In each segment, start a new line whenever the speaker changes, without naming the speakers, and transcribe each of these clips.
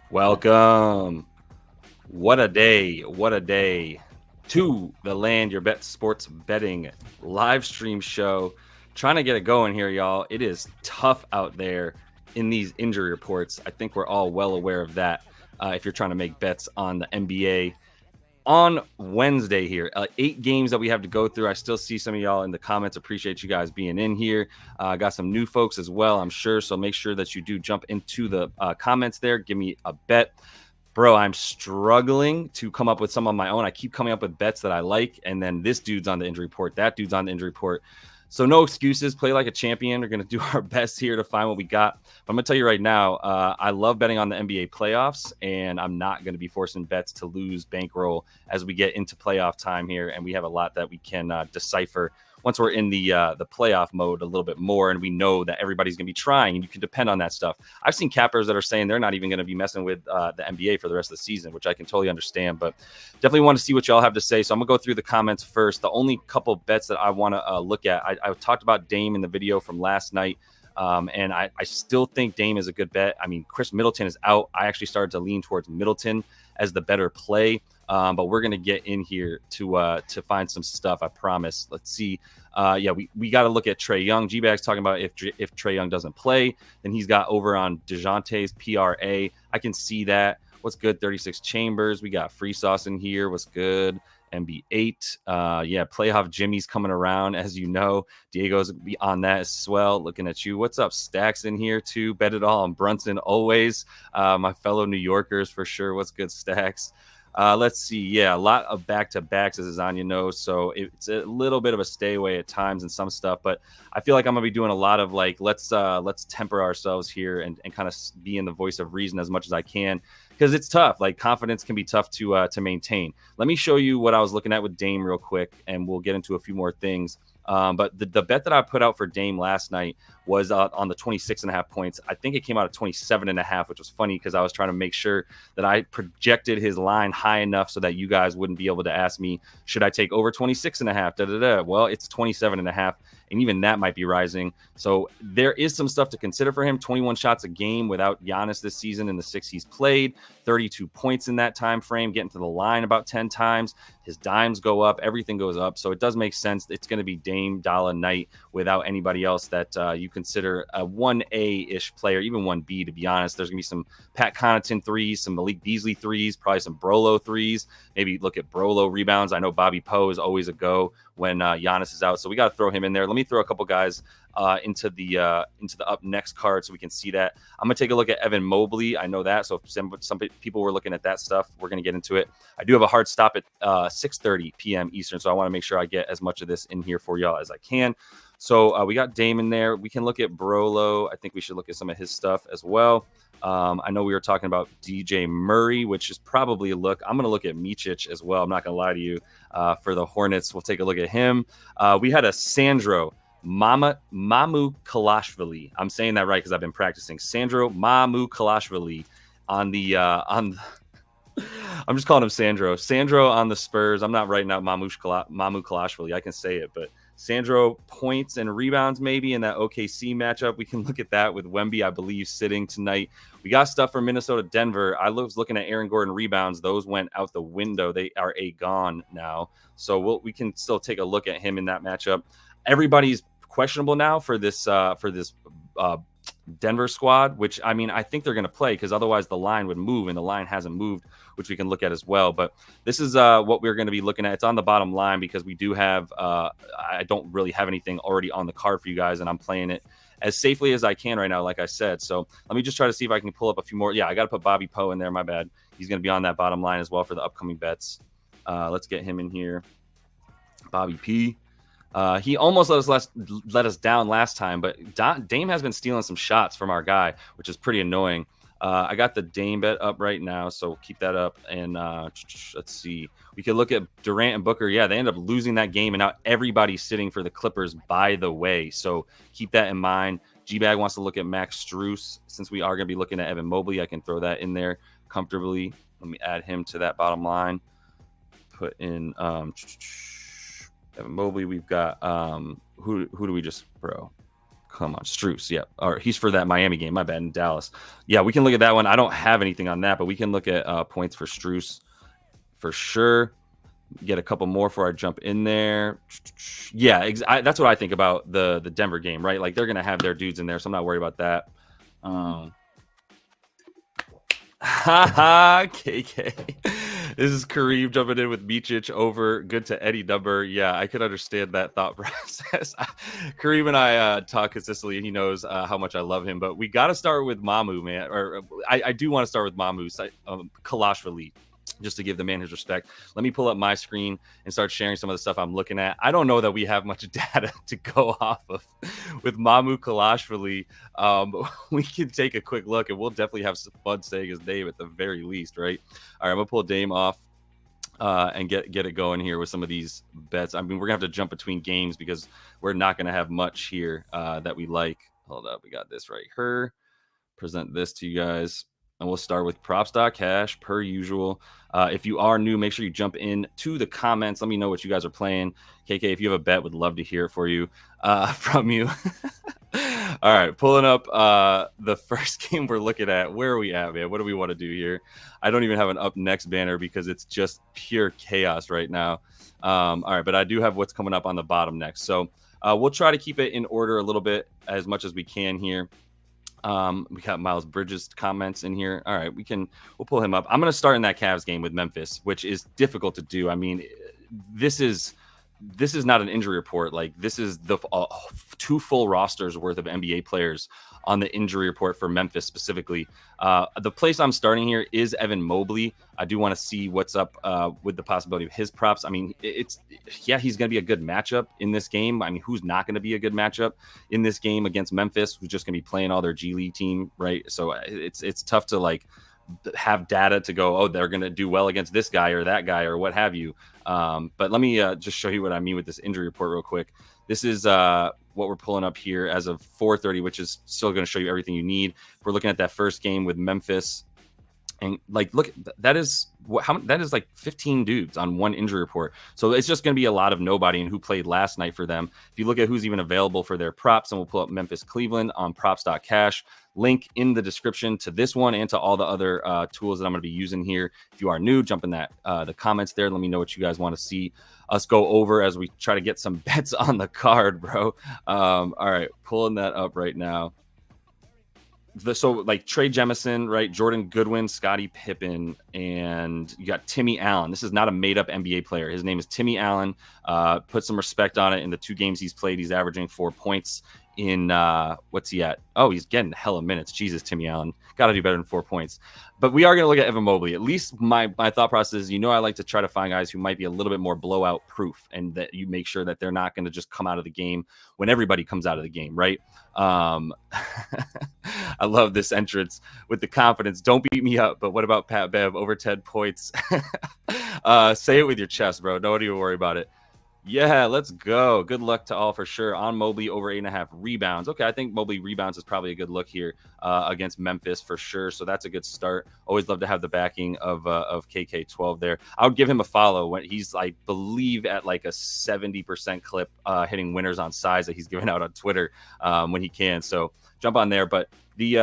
Welcome. What a day. What a day to the Land Your Bet Sports Betting live stream show. Trying to get it going here, y'all. It is tough out there in these injury reports. I think we're all well aware of that if you're trying to make bets on the NBA. On Wednesday here, 8 games that we have to go through. I still see some of y'all in the comments. Appreciate you guys being in here. Got some new folks as well, I'm sure. So make sure that you do jump into the comments there. Give me a bet. Bro, I'm struggling to come up with some on my own. I keep coming up with bets that I like, and then this dude's on the injury report. That dude's on the injury report. So no excuses. Play like a champion. We're going to do our best here to find what we got. But I'm going to tell you right now, I love betting on the NBA playoffs, and I'm not going to be forcing bets to lose bankroll as we get into playoff time here, and we have a lot that we can decipher once we're in the playoff mode a little bit more, and we know that everybody's going to be trying, and you can depend on that stuff. I've seen cappers that are saying they're not even going to be messing with the NBA for the rest of the season, which I can totally understand, but definitely want to see what y'all have to say. So I'm going to go through the comments first. The only couple bets that I want to look at, I talked about Dame in the video from last night. And I still think Dame is a good bet. I mean, Chris Middleton is out. I actually started to lean towards Middleton as the better play. But we're going to get in here to find some stuff, I promise. Let's see. We got to look at Trae Young. G-Bag's talking about if Trae Young doesn't play, then he's got over on DeJounte's PRA. I can see that. What's good? 36 Chambers. We got Free Sauce in here. What's good? MB8. Playoff Jimmy's coming around, as you know. Diego's be on that as well. Looking at you. What's up? Stacks in here too. Bet it all on Brunson always. My fellow New Yorkers for sure. What's good, Stacks? Let's see. Yeah, a lot of back-to-backs, as Azania knows. So it's a little bit of a stay away at times and some stuff. But I feel like I'm going to be doing a lot of like, let's temper ourselves here and kind of be in the voice of reason as much as I can. Because it's tough. Like, confidence can be tough to maintain. Let me show you what I was looking at with Dame real quick, and we'll get into a few more things. But the bet that I put out for Dame last night was on the 26.5 points. I think it came out at 27.5, which was funny because I was trying to make sure that I projected his line high enough so that you guys wouldn't be able to ask me, should I take over 26.5? Well, it's 27.5. And even that might be rising. So there is some stuff to consider for him. 21 shots a game without Giannis this season in the 6 he's played. 32 points in that time frame, getting to the line about 10 times. His dimes go up. Everything goes up. So it does make sense. It's going to be Dame Dalla night without anybody else that you consider a 1A-ish player, even 1B, to be honest. There's going to be some Pat Connaughton threes, some Malik Beasley threes, probably some Brolo threes. Maybe look at Brolo rebounds. I know Bobby Poe is always a go when Giannis is out. So we got to throw him in there. Let me throw a couple guys into the up next card so we can see that. I'm going to take a look at Evan Mobley. I know that. So if some people were looking at that stuff, we're going to get into it. I do have a hard stop at 6:30 p.m. Eastern. So I want to make sure I get as much of this in here for y'all as I can. So we got Dame in there. We can look at Brolo. I think we should look at some of his stuff as well. I know we were talking about DJ Murray, which is probably a look. I'm going to look at Micic as well. I'm not going to lie to you. For the Hornets, we'll take a look at him. We had a Sandro Mamu Kalashvili. I'm saying that right because I've been practicing. Sandro Mamu Kalashvili on the I'm just calling him Sandro. Sandro on the Spurs. I'm not writing out Mamu Kalashvili. I can say it, but Sandro points and rebounds maybe in that OKC matchup. We can look at that with Wemby, I believe, sitting tonight. We got stuff from Minnesota, Denver. I was looking at Aaron Gordon rebounds. Those went out the window. They are gone now. So we can still take a look at him in that matchup. Everybody's questionable now for this Denver squad, which, I mean, I think they're going to play because otherwise the line would move, and the line hasn't moved, which we can look at as well. But this is what we're going to be looking at. It's on the bottom line because we do have I don't really have anything already on the card for you guys, and I'm playing it as safely as I can right now, like I said. So let me just try to see if I can pull up a few more. Yeah, I got to put Bobby Poe in there. My bad. He's going to be on that bottom line as well for the upcoming bets. Let's get him in here. Bobby P. He almost let us down last time, but Dame has been stealing some shots from our guy, which is pretty annoying. I got the Dame bet up right now, so keep that up. And let's see. We could look at Durant and Booker. Yeah, they end up losing that game, and now everybody's sitting for the Clippers, by the way. So keep that in mind. G-Bag wants to look at Max Strus. Since we are going to be looking at Evan Mobley, I can throw that in there comfortably. Let me add him to that bottom line. Put in Evan Mobley. We've got who do we just throw? Come on, Strus. Yeah, or he's for that Miami game. My bad, in Dallas. Yeah, we can look at that one. I don't have anything on that, but we can look at points for Strus for sure. Get a couple more before I jump in there. Yeah, that's what I think about the Denver game, right? Like they're gonna have their dudes in there, so I'm not worried about that. Haha, KK. This is Kareem jumping in with Micic over. Good to Eddie number. Yeah, I could understand that thought process. Kareem and I talk consistently, and he knows how much I love him. But we got to start with Mamu, man. Or I do want to start with Mamu, Kalashvili, just to give the man his respect. Let me pull up my screen and start sharing some of the stuff I'm looking at. I don't know that we have much data to go off of with Mamu Kalashvili. We can take a quick look, and we'll definitely have some fun saying his name at the very least, right? All right, I'm going to pull Dame off and get it going here with some of these bets. I mean, we're going to have to jump between games because we're not going to have much here that we like. Hold up, we got this right here. Present this to you guys. And we'll start with props.cash per usual. If you are new, make sure you jump in to the comments. Let me know what you guys are playing. KK, if you have a bet, would love to hear it for you from you. All right, pulling up the first game we're looking at. Where are we at, man? What do we want to do here? I don't even have an up next banner because it's just pure chaos right now. All right, but I do have what's coming up on the bottom next. So we'll try to keep it in order a little bit as much as we can here. We got Miles Bridges comments in here. All right, we'll pull him up. I'm going to start in that Cavs game with Memphis, which is difficult to do. I mean, this is not an injury report. Like this is the 2 full rosters worth of NBA players on the injury report for Memphis specifically. The place I'm starting here is Evan Mobley. I do want to see what's up with the possibility of his props. I mean, he's going to be a good matchup in this game. I mean, who's not going to be a good matchup in this game against Memphis, who's just going to be playing all their G League team, right? So it's tough to like have data to go, oh, they're going to do well against this guy or that guy or what have you. But let me just show you what I mean with this injury report real quick. This is what we're pulling up here as of 4:30, which is still going to show you everything you need. If we're looking at that first game with Memphis, and like, look, that is like 15 dudes on one injury report. So it's just going to be a lot of nobody and who played last night for them. If you look at who's even available for their props, and we'll pull up Memphis Cleveland on props.cash. Link in the description to this one and to all the other tools that I'm going to be using here. If you are new, jump in the comments there. Let me know what you guys want to see us go over as we try to get some bets on the card, bro. All right, pulling that up right now. So like Trey Jemison, right? Jordan Goodwin, Scottie Pippen, and you got Timmy Allen. This is not a made-up NBA player. His name is Timmy Allen. Put some respect on it. In the 2 games he's played, he's averaging 4 points in what's he at? Oh, he's getting hella minutes. Jesus, Timmy Allen. Got to do better than 4 points. But we are going to look at Evan Mobley. At least my thought process is, I like to try to find guys who might be a little bit more blowout proof, and that you make sure that they're not going to just come out of the game when everybody comes out of the game, right? I love this entrance with the confidence. Don't beat me up, but what about Pat Bev over 10 points? Say it with your chest, bro. Don't even worry about it. Yeah, let's go. Good luck to all for sure. On Mobley over 8.5 rebounds. Okay, I think Mobley rebounds is probably a good look here against Memphis for sure. So that's a good start. Always love to have the backing of KK12 there. I would give him a follow when he's, I believe, at like a 70% clip hitting winners on size that he's giving out on Twitter when he can. So jump on there. But the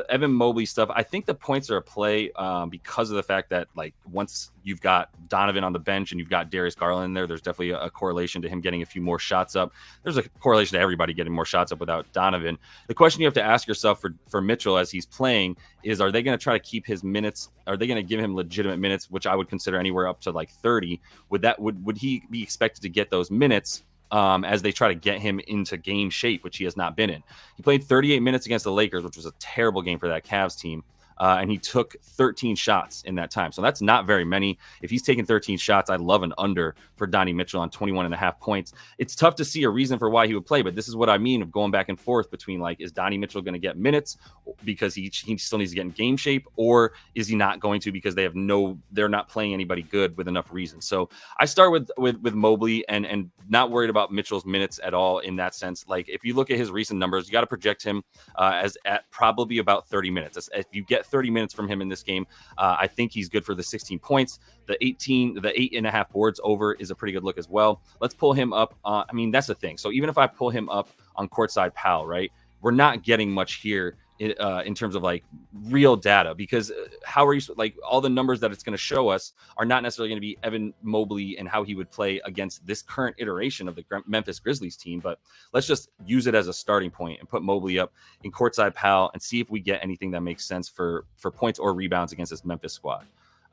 Evan Mobley stuff, I think the points are a play because of the fact that, like, once you've got Donovan on the bench and you've got Darius Garland in there, there's definitely a correlation to him getting a few more shots up. There's a correlation to everybody getting more shots up without Donovan. The question you have to ask yourself for Mitchell as he's playing is, are they going to try to keep his minutes? Are they going to give him legitimate minutes, which I would consider anywhere up to like 30? Would he be expected to get those minutes as they try to get him into game shape, which he has not been in? He played 38 minutes against the Lakers, which was a terrible game for that Cavs team. And he took 13 shots in that time. So that's not very many. If he's taking 13 shots, I'd love an under for Donnie Mitchell on 21.5 points. It's tough to see a reason for why he would play, but this is what I mean of going back and forth between, like, is Donnie Mitchell going to get minutes because he still needs to get in game shape, or is he not going to because they're not playing anybody good with enough reason? So I start with Mobley and not worried about Mitchell's minutes at all in that sense. Like, if you look at his recent numbers, you got to project him as at probably about 30 minutes. If you get 30 minutes from him in this game, I think he's good for the 16 points. The 8.5 boards over is a pretty good look as well. Let's pull him up. I mean, that's the thing. So even if I pull him up on Courtside Pal, right? We're not getting much here in terms of like real data, because how are you, like, all the numbers that it's going to show us are not necessarily going to be Evan Mobley and how he would play against this current iteration of the Memphis Grizzlies team. But let's just use it as a starting point and put Mobley up in Courtside Pal and see if we get anything that makes sense for points or rebounds against this Memphis squad.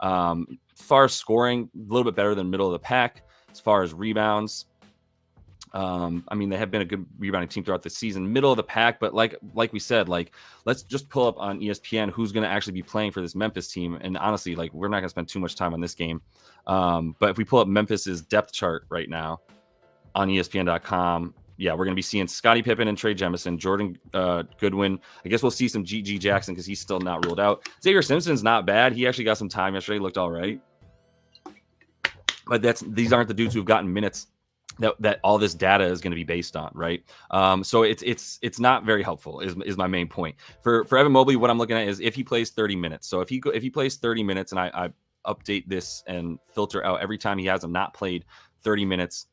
As far as scoring, a little bit better than middle of the pack. As far as rebounds, I mean, they have been a good rebounding team throughout the season, middle of the pack. But like we said, like, let's just pull up on ESPN who's going to actually be playing for this Memphis team. And honestly, like, we're not going to spend too much time on this game. But if we pull up Memphis's depth chart right now on ESPN.com, yeah, we're going to be seeing Scottie Pippen and Trey Jemison, Jordan Goodwin. I guess we'll see some G.G. Jackson because he's still not ruled out. Xavier Simpson's not bad. He actually got some time yesterday. Looked all right. But these aren't the dudes who've gotten minutes that all this data is going to be based on, right? So it's not very helpful is my main point. For Evan Mobley, what I'm looking at is if he plays 30 minutes. So if he plays 30 minutes, and I update this and filter out every time he has not played 30 minutes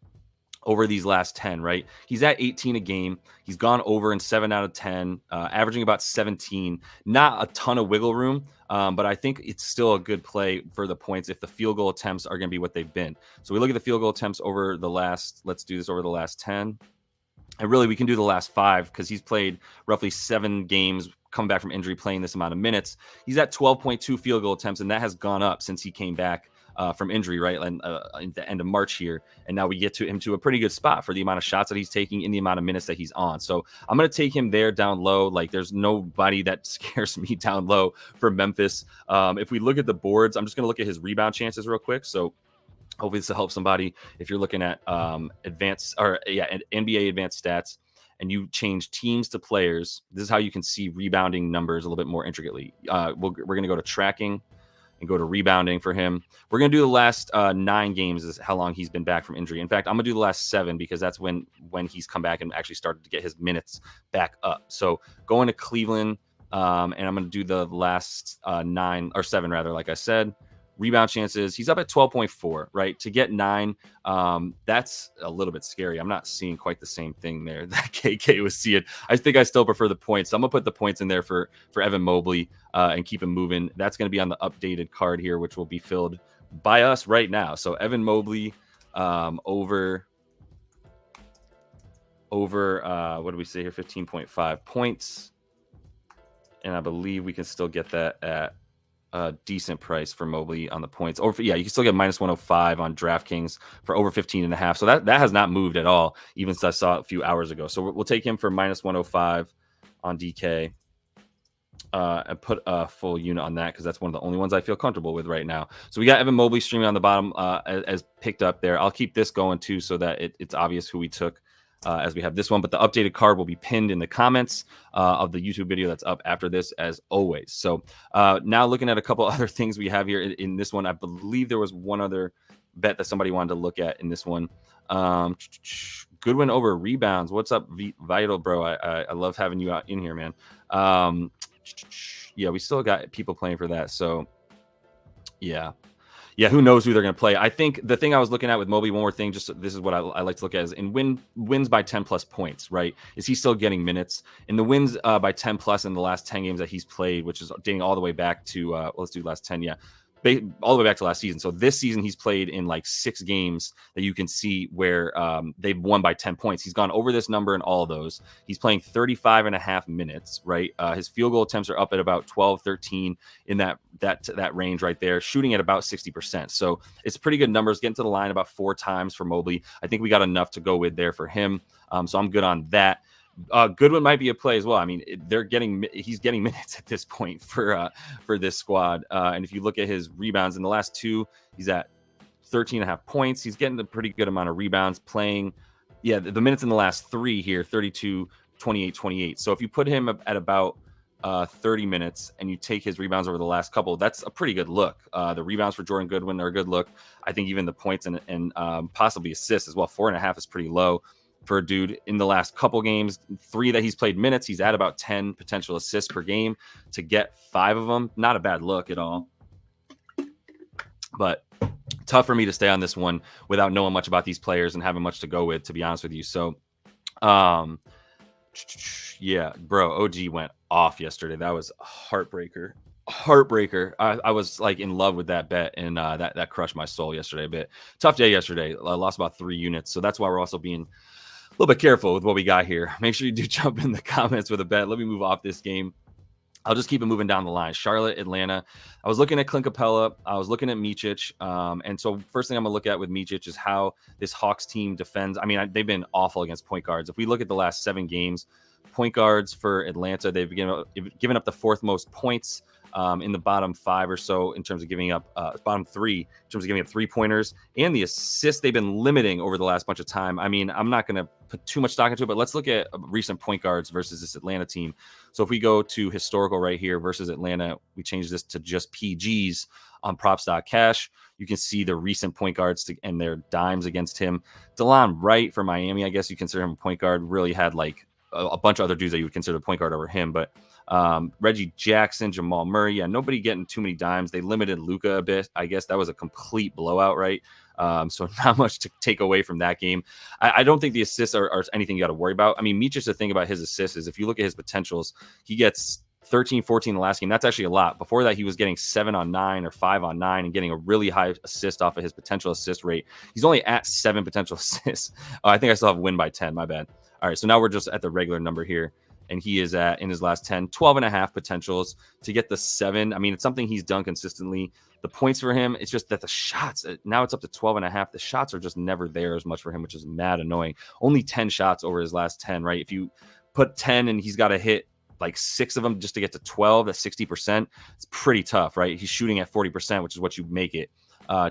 over these last 10, right? He's at 18 a game. He's gone over in 7 out of 10, averaging about 17. Not a ton of wiggle room, but I think it's still a good play for the points if the field goal attempts are going to be what they've been. So we look at the field goal attempts over the last, let's do this over the last 10. And really, we can do the last 5 because he's played roughly 7 games, come back from injury, playing this amount of minutes. He's at 12.2 field goal attempts, and that has gone up since he came back from injury, right? And in the end of March here. And now we get to him to a pretty good spot for the amount of shots that he's taking in the amount of minutes that he's on. So I'm going to take him there down low. Like, there's nobody that scares me down low for Memphis. If we look at the boards, I'm just going to look at his rebound chances real quick. So hopefully this will help somebody. If you're looking at NBA advanced stats, and you change teams to players, this is how you can see rebounding numbers a little bit more intricately. We're going to go to tracking and go to rebounding for him. We're going to do the last 9 games is how long he's been back from injury. In fact, I'm going to do the last 7 because that's when he's come back and actually started to get his minutes back up. So going to Cleveland, and I'm going to do the last 9 or 7 rather, like I said. Rebound chances, he's up at 12.4, right? To get 9, that's a little bit scary. I'm not seeing quite the same thing there that KK was seeing. I think I still prefer the points. So I'm going to put the points in there for Evan Mobley and keep him moving. That's going to be on the updated card here, which will be filled by us right now. So Evan Mobley over what do we say here? 15.5 points. And I believe we can still get that at a decent price for Mobley on the points. Or you can still get minus 105 on DraftKings for over 15.5. So that has not moved at all, even since I saw it a few hours ago. So we'll take him for minus 105 on DK and put a full unit on that because that's one of the only ones I feel comfortable with right now. So we got Evan Mobley streaming on the bottom as picked up there. I'll keep this going too so that it's obvious who we took as we have this one, but the updated card will be pinned in the comments of the YouTube video that's up after this, as always. So now looking at a couple other things we have here in this one, I believe there was one other bet that somebody wanted to look at in this one. Goodwin over rebounds. What's up, Vital, bro? I love having you out in here, man. Yeah, we still got people playing for that. So yeah, who knows who they're going to play. I think the thing I was looking at with Mobley, one more thing, just this is what I like to look at, is in wins by 10 plus points, right? Is he still getting minutes? In the wins by 10 plus in the last 10 games that he's played, which is dating all the way back to, let's do last 10, yeah. All the way back to last season. So this season he's played in like 6 games that you can see where they've won by 10 points. He's gone over this number in all of those. He's playing 35 and a half minutes, right? His field goal attempts are up at about 12, 13 in that range right there, shooting at about 60%. So it's pretty good numbers, getting to the line about 4 times for Mobley. I think we got enough to go with there for him. So I'm good on that. Goodwin might be a play as well. I mean, he's getting minutes at this point for this squad. And if you look at his rebounds in the last 2, he's at 13.5 points. He's getting a pretty good amount of rebounds playing. Yeah, the minutes in the last 3 here, 32, 28, 28. So if you put him at about 30 minutes and you take his rebounds over the last couple, that's a pretty good look. The rebounds for Jordan Goodwin are a good look. I think even the points and possibly assists as well. 4.5 is pretty low for a dude in the last couple games. 3 that he's played minutes, he's at about 10 potential assists per game. To get 5 of them, not a bad look at all. But tough for me to stay on this one without knowing much about these players and having much to go with, to be honest with you. So Yeah, bro, OG went off yesterday. That was a heartbreaker. I was like in love with that bet, and that crushed my soul yesterday a bit. Tough day yesterday. I lost about 3 units, so that's why we're also being a little bit careful with what we got here. Make sure you do jump in the comments with a bet. Let me move off this game. I'll just keep it moving down the line. Charlotte, Atlanta. I was looking at Clint Capella. I was looking at Micic. And so first thing I'm going to look at with Micic is how this Hawks team defends. I mean, they've been awful against point guards. If we look at the last 7 games, point guards for Atlanta, they've given up the 4th most points in the bottom 5 or so in terms of giving up bottom 3 in terms of giving up 3-pointers, and the assists they've been limiting over the last bunch of time. I mean, I'm not going to put too much stock into it, but let's look at recent point guards versus this Atlanta team. So if we go to historical right here versus Atlanta, we change this to just PGs on props.cash. You can see the recent point guards and their dimes against him. DeLon Wright for Miami, I guess you consider him a point guard, really had like a bunch of other dudes that you would consider the point guard over him, but Reggie Jackson, Jamal Murray, nobody getting too many dimes. They limited Luka a bit. I guess that was a complete blowout, right? So not much to take away from that game. I don't think the assists are anything you got to worry about. I mean, Micic, the thing about his assists is if you look at his potentials, he gets 13, 14 in the last game. That's actually a lot. Before that, he was getting 7 on 9 or 5 on 9 and getting a really high assist off of his potential assist rate. He's only at 7 potential assists. I think I still have win by 10. My bad. All right, so now we're just at the regular number here. And he is at, in his last 10, 12 and a half potentials to get the 7. I mean, it's something he's done consistently. The points for him, it's just that the shots, now it's up to 12 and a half. The shots are just never there as much for him, which is mad annoying. Only 10 shots over his last 10, right? If you put 10 and he's got to hit like 6 of them just to get to 12, that's 60%. It's pretty tough, right? He's shooting at 40%, which is what you make it.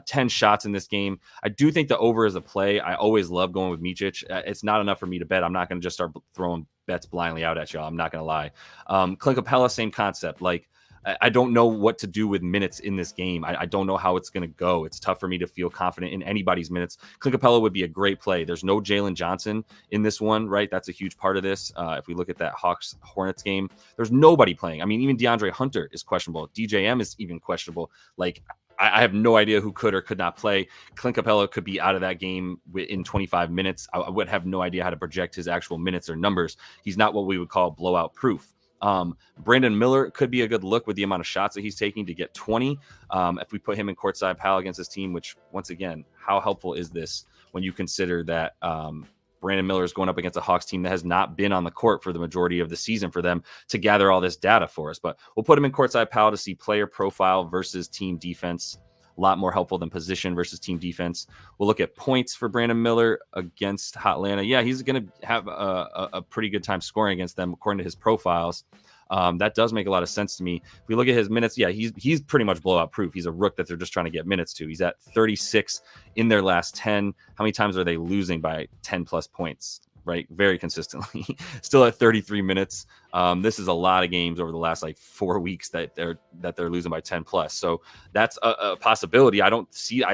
10 shots in this game. I do think the over is a play. I always love going with Micic. It's not enough for me to bet. I'm not going to just start throwing bets blindly out at y'all. I'm not going to lie. Clint Capella, same concept. Like, I don't know what to do with minutes in this game. I don't know how it's going to go. It's tough for me to feel confident in anybody's minutes. Clint Capella would be a great play. There's no Jalen Johnson in this one, right? That's a huge part of this. If we look at that Hawks Hornets game, there's nobody playing. I mean, even DeAndre Hunter is questionable. DJM is even questionable. Like, I have no idea who could or could not play. Clint Capella could be out of that game in 25 minutes. I would have no idea how to project his actual minutes or numbers. He's not what we would call blowout proof. Brandon Miller could be a good look with the amount of shots that he's taking to get 20. If we put him in courtside pal against his team, which once again, how helpful is this when you consider that Brandon Miller is going up against a Hawks team that has not been on the court for the majority of the season for them to gather all this data for us. But we'll put him in courtside pal to see player profile versus team defense. A lot more helpful than position versus team defense. We'll look at points for Brandon Miller against Atlanta. Yeah, he's going to have a pretty good time scoring against them according to his profiles. That does make a lot of sense to me. If we look at his minutes, yeah, he's pretty much blowout proof. He's a rook that they're just trying to get minutes to. He's at 36 in their last 10. How many times are they losing by 10 plus points? Right, very consistently. Still at 33 minutes. This is a lot of games over the last like 4 weeks that they're losing by 10 plus. So that's a possibility. I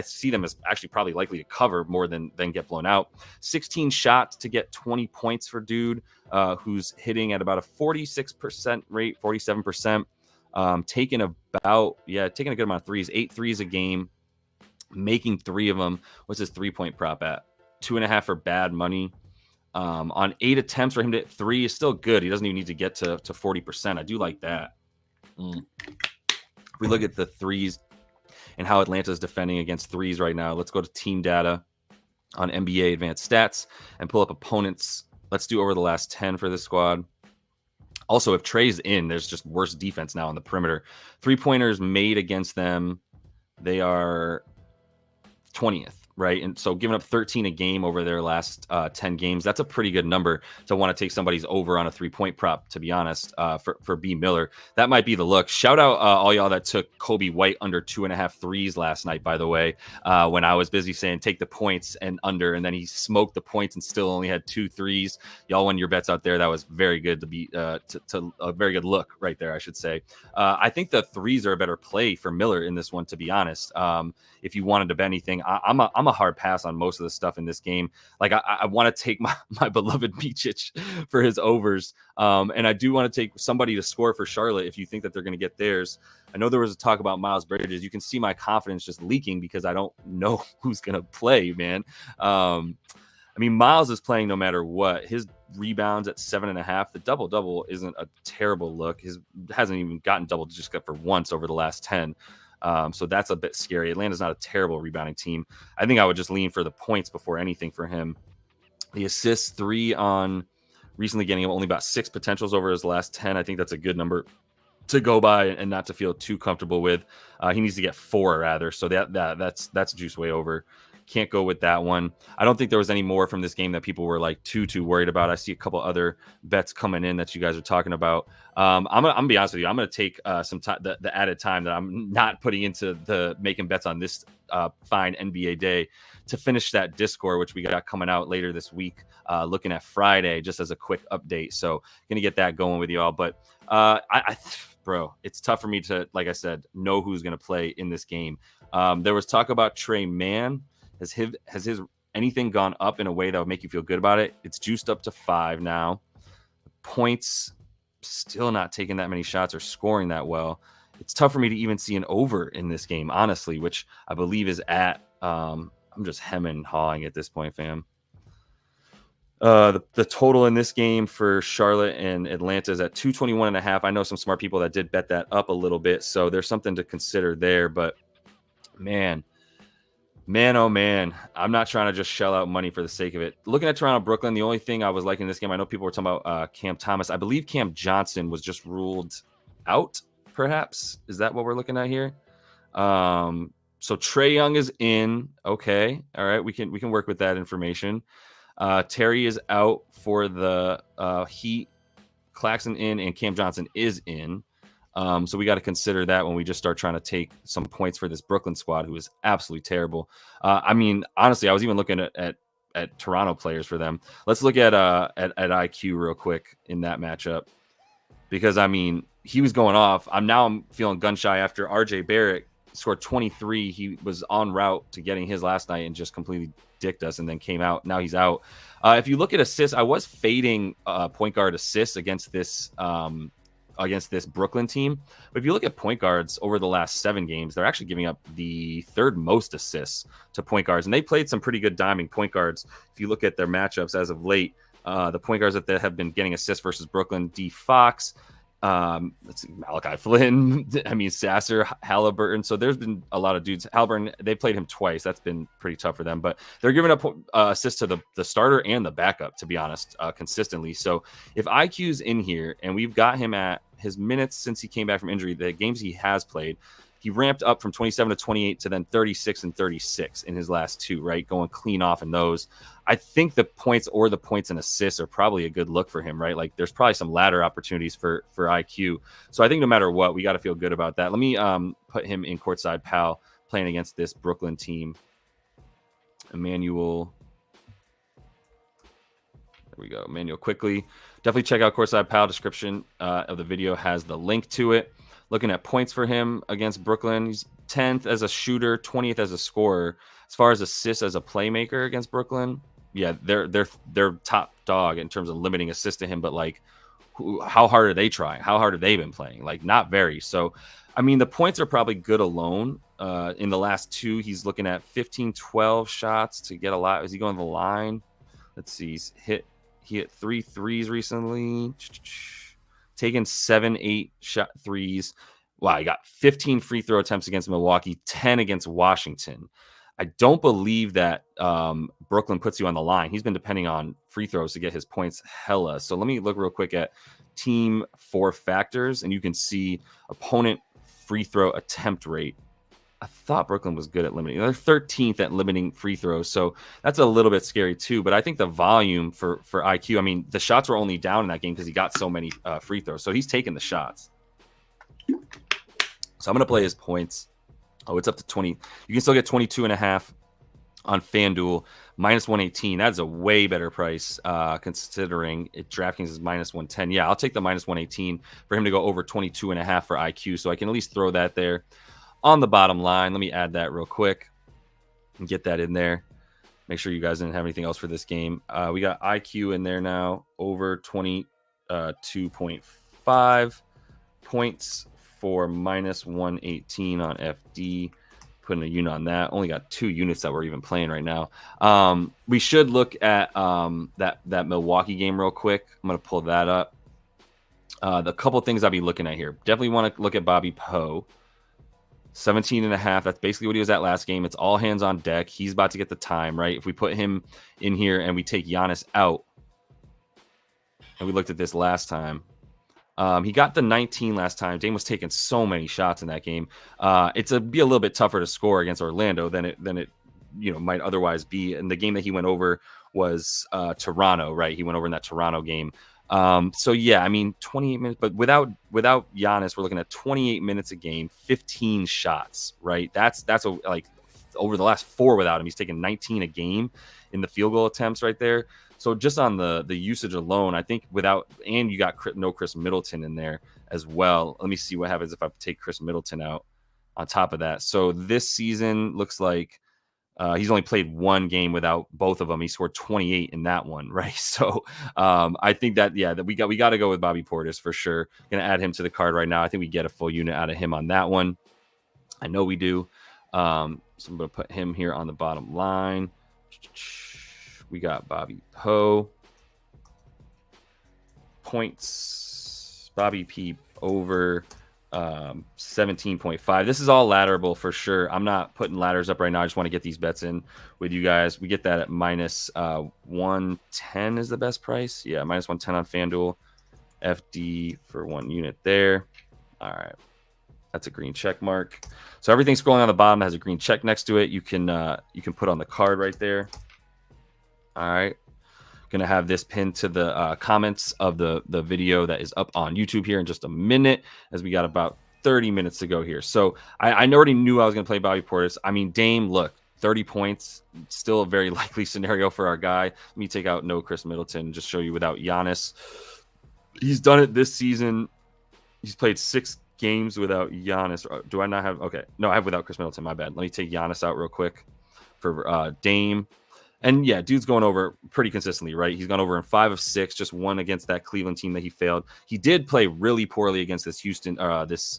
see them as actually probably likely to cover more than get blown out. 16 shots to get 20 points for dude who's hitting at about a 46% rate, 47%. Taking a good amount of threes, 8 threes a game, making 3 of them. What's his 3-point prop at? 2.5 for bad money. On 8 attempts for him to hit 3 is still good. He doesn't even need to get to 40%. I do like that. If we look at the threes and how Atlanta is defending against threes right now, let's go to team data on NBA advanced stats and pull up opponents. Let's do over the last 10 for this squad. Also, if Trey's in, there's just worse defense now on the perimeter. 3-pointers made against them, they are 20th. Right. And so giving up 13 a game over their last 10 games, that's a pretty good number to want to take somebody's over on a 3-point prop, to be honest, for B. Miller. That might be the look. Shout out all y'all that took Kobe White under 2.5 threes last night, by the way, when I was busy saying take the points and under, and then he smoked the points and still only had 2 threes. Y'all won your bets out there. That was very good to be to a very good look right there, I should say. I think the threes are a better play for Miller in this one, to be honest. If you wanted to bet anything, I'm a hard pass on most of the stuff in this game. Like I want to take my beloved Micic for his overs. And I do want to take somebody to score for Charlotte if you think that they're going to get theirs. I know there was a talk about Miles Bridges. You can see my confidence just leaking because I don't know who's going to play, man. I mean, Miles is playing no matter what. His rebounds at 7.5. The double-double isn't a terrible look. His hasn't even gotten double just for once over the last 10. So that's a bit scary. Atlanta's not a terrible rebounding team. I think I would just lean for the points before anything for him. The assists, 3 on recently getting him only about 6 potentials over his last 10. I think that's a good number to go by and not to feel too comfortable with. He needs to get 4 rather. So that's juice way over. Can't go with that one. I don't think there was any more from this game that people were like too worried about. I see a couple other bets coming in that you guys are talking about. I'm gonna be honest with you. I'm gonna take some time, the added time that I'm not putting into the making bets on this fine NBA day to finish that Discord, which we got coming out later this week. Looking at Friday, just as a quick update. So gonna get that going with y'all. But bro, it's tough for me to, like I said, know who's gonna play in this game. There was talk about Trey Mann. Has his anything gone up in a way that would make you feel good about it? It's juiced up to 5 now. Points, still not taking that many shots or scoring that well. It's tough for me to even see an over in this game, honestly, which I believe is at I'm just hemming and hawing at this point, fam. The total in this game for Charlotte and Atlanta is at 221.5. I know some smart people that did bet that up a little bit, so there's something to consider there. But man, oh man, I'm not trying to just shell out money for the sake of it. Looking at Toronto, Brooklyn, the only thing I was liking in this game, I know people were talking about Cam Thomas. I believe Cam Johnson was just ruled out, perhaps. Is that what we're looking at here? So Trae Young is in. Okay. All right. We can work with that information. Terry is out for the Heat. Claxton in, and Cam Johnson is in. So we got to consider that when we just start trying to take some points for this Brooklyn squad, who is absolutely terrible. I mean, honestly, I was even looking at Toronto players for them. Let's look at IQ real quick in that matchup, because I mean, he was going off. I'm feeling gun shy after RJ Barrett scored 23. He was en route to getting his last night and just completely dicked us and then came out. Now he's out. If you look at assists, I was fading point guard assists against this Brooklyn team. But if you look at point guards over the last 7 games, they're actually giving up the 3rd most assists to point guards. And they played some pretty good diming point guards. If you look at their matchups as of late, the point guards that they have been getting assists versus Brooklyn, D. Fox, let's see, Malachi Flynn, I mean, Sasser, Halliburton. So there's been a lot of dudes. Halliburton, they played him twice. That's been pretty tough for them. But they're giving up assists to the starter and the backup, to be honest, consistently. So if IQ's in here and we've got him at his minutes since he came back from injury, the games he has played, he ramped up from 27 to 28 to then 36 and 36 in his last 2, right? Going clean off in those. I think the points and assists are probably a good look for him, right? Like there's probably some ladder opportunities for IQ. So I think no matter what, we got to feel good about that. Let me put him in courtside pal playing against this Brooklyn team. Emmanuel. There we go. Emmanuel quickly. Definitely check out courtside pal. Description of the video has the link to it. Looking at points for him against Brooklyn, he's 10th as a shooter, 20th as a scorer. As far as assists as a playmaker against Brooklyn, yeah, they're top dog in terms of limiting assists to him. But like, how hard are they trying? How hard have they been playing? Like, not very. So, I mean, the points are probably good alone. In the last 2, he's looking at 15, 12 shots to get a lot. Is he going to the line? Let's see. He hit 3 threes recently. Taken 7-8 shot threes. Wow, he got 15 free throw attempts against Milwaukee, 10 against Washington. I don't believe that Brooklyn puts you on the line. He's been depending on free throws to get his points hella. So let me look real quick at team 4 factors, and you can see opponent free throw attempt rate. I thought Brooklyn was good at limiting. They're 13th at limiting free throws, so that's a little bit scary too. But I think the volume for IQ, I mean, the shots were only down in that game because he got so many free throws. So he's taking the shots. So I'm going to play his points. Oh, it's up to 20. You can still get 22.5 on FanDuel, minus 118. That's a way better price considering DraftKings is minus 110. Yeah, I'll take the minus 118 for him to go over 22.5 for IQ, so I can at least throw that there. On the bottom line, let me add that real quick and get that in there. Make sure you guys didn't have anything else for this game. We got IQ in there now, over 22.5 points for minus 118 on FD. putting a unit on that. Only got 2 units that we're even playing right now. We should look at that Milwaukee game real quick. I'm going to pull that up. The couple things I'll be looking at here. Definitely want to look at Bobby Poe. 17.5. That's basically what he was at last game. It's all hands on deck. He's about to get the time, right? If we put him in here and we take Giannis out, and we looked at this last time, he got the 19 last time. Dame was taking so many shots in that game. It's be a little bit tougher to score against Orlando than it might otherwise be. And the game that he went over was Toronto, right? He went over in that Toronto game. So yeah, I mean, 28 minutes, but without Giannis, we're looking at 28 minutes a game, 15 shots, right? That's like over the last 4 without him, he's taken 19 a game in the field goal attempts right there. So just on the usage alone, I think and you got no Chris Middleton in there as well. Let me see what happens if I take Chris Middleton out on top of that. So this season looks like he's only played 1 game without both of them. He scored 28 in that one, right? So I think that we got to go with Bobby Portis for sure. Going to add him to the card right now. I think we get a full unit out of him on that one. I know we do. So I'm going to put him here on the bottom line. We got Bobby Poe. Points. Bobby P over 17.5. This is all ladderable for sure. I'm not putting ladders up right now. I just want to get these bets in with you guys. We get that at minus 110 is the best price. Yeah, minus 110 on FanDuel. FD for 1 unit there. All right. That's a green check mark. So everything scrolling on the bottom has a green check next to it. You can put on the card right there. All right. Going to have this pinned to the comments of the video that is up on YouTube here in just a minute, as we got about 30 minutes to go here. So I already knew I was going to play Bobby Portis. I mean, Dame, look, 30 points, still a very likely scenario for our guy. Let me take out no Chris Middleton and just show you without Giannis. He's done it this season. He's played 6 games without Giannis. Do I not have? Okay. No, I have without Chris Middleton. My bad. Let me take Giannis out real quick for Dame. And yeah, dude's going over pretty consistently, right? He's gone over in 5 of 6, just 1 against that Cleveland team that he failed. He did play really poorly against this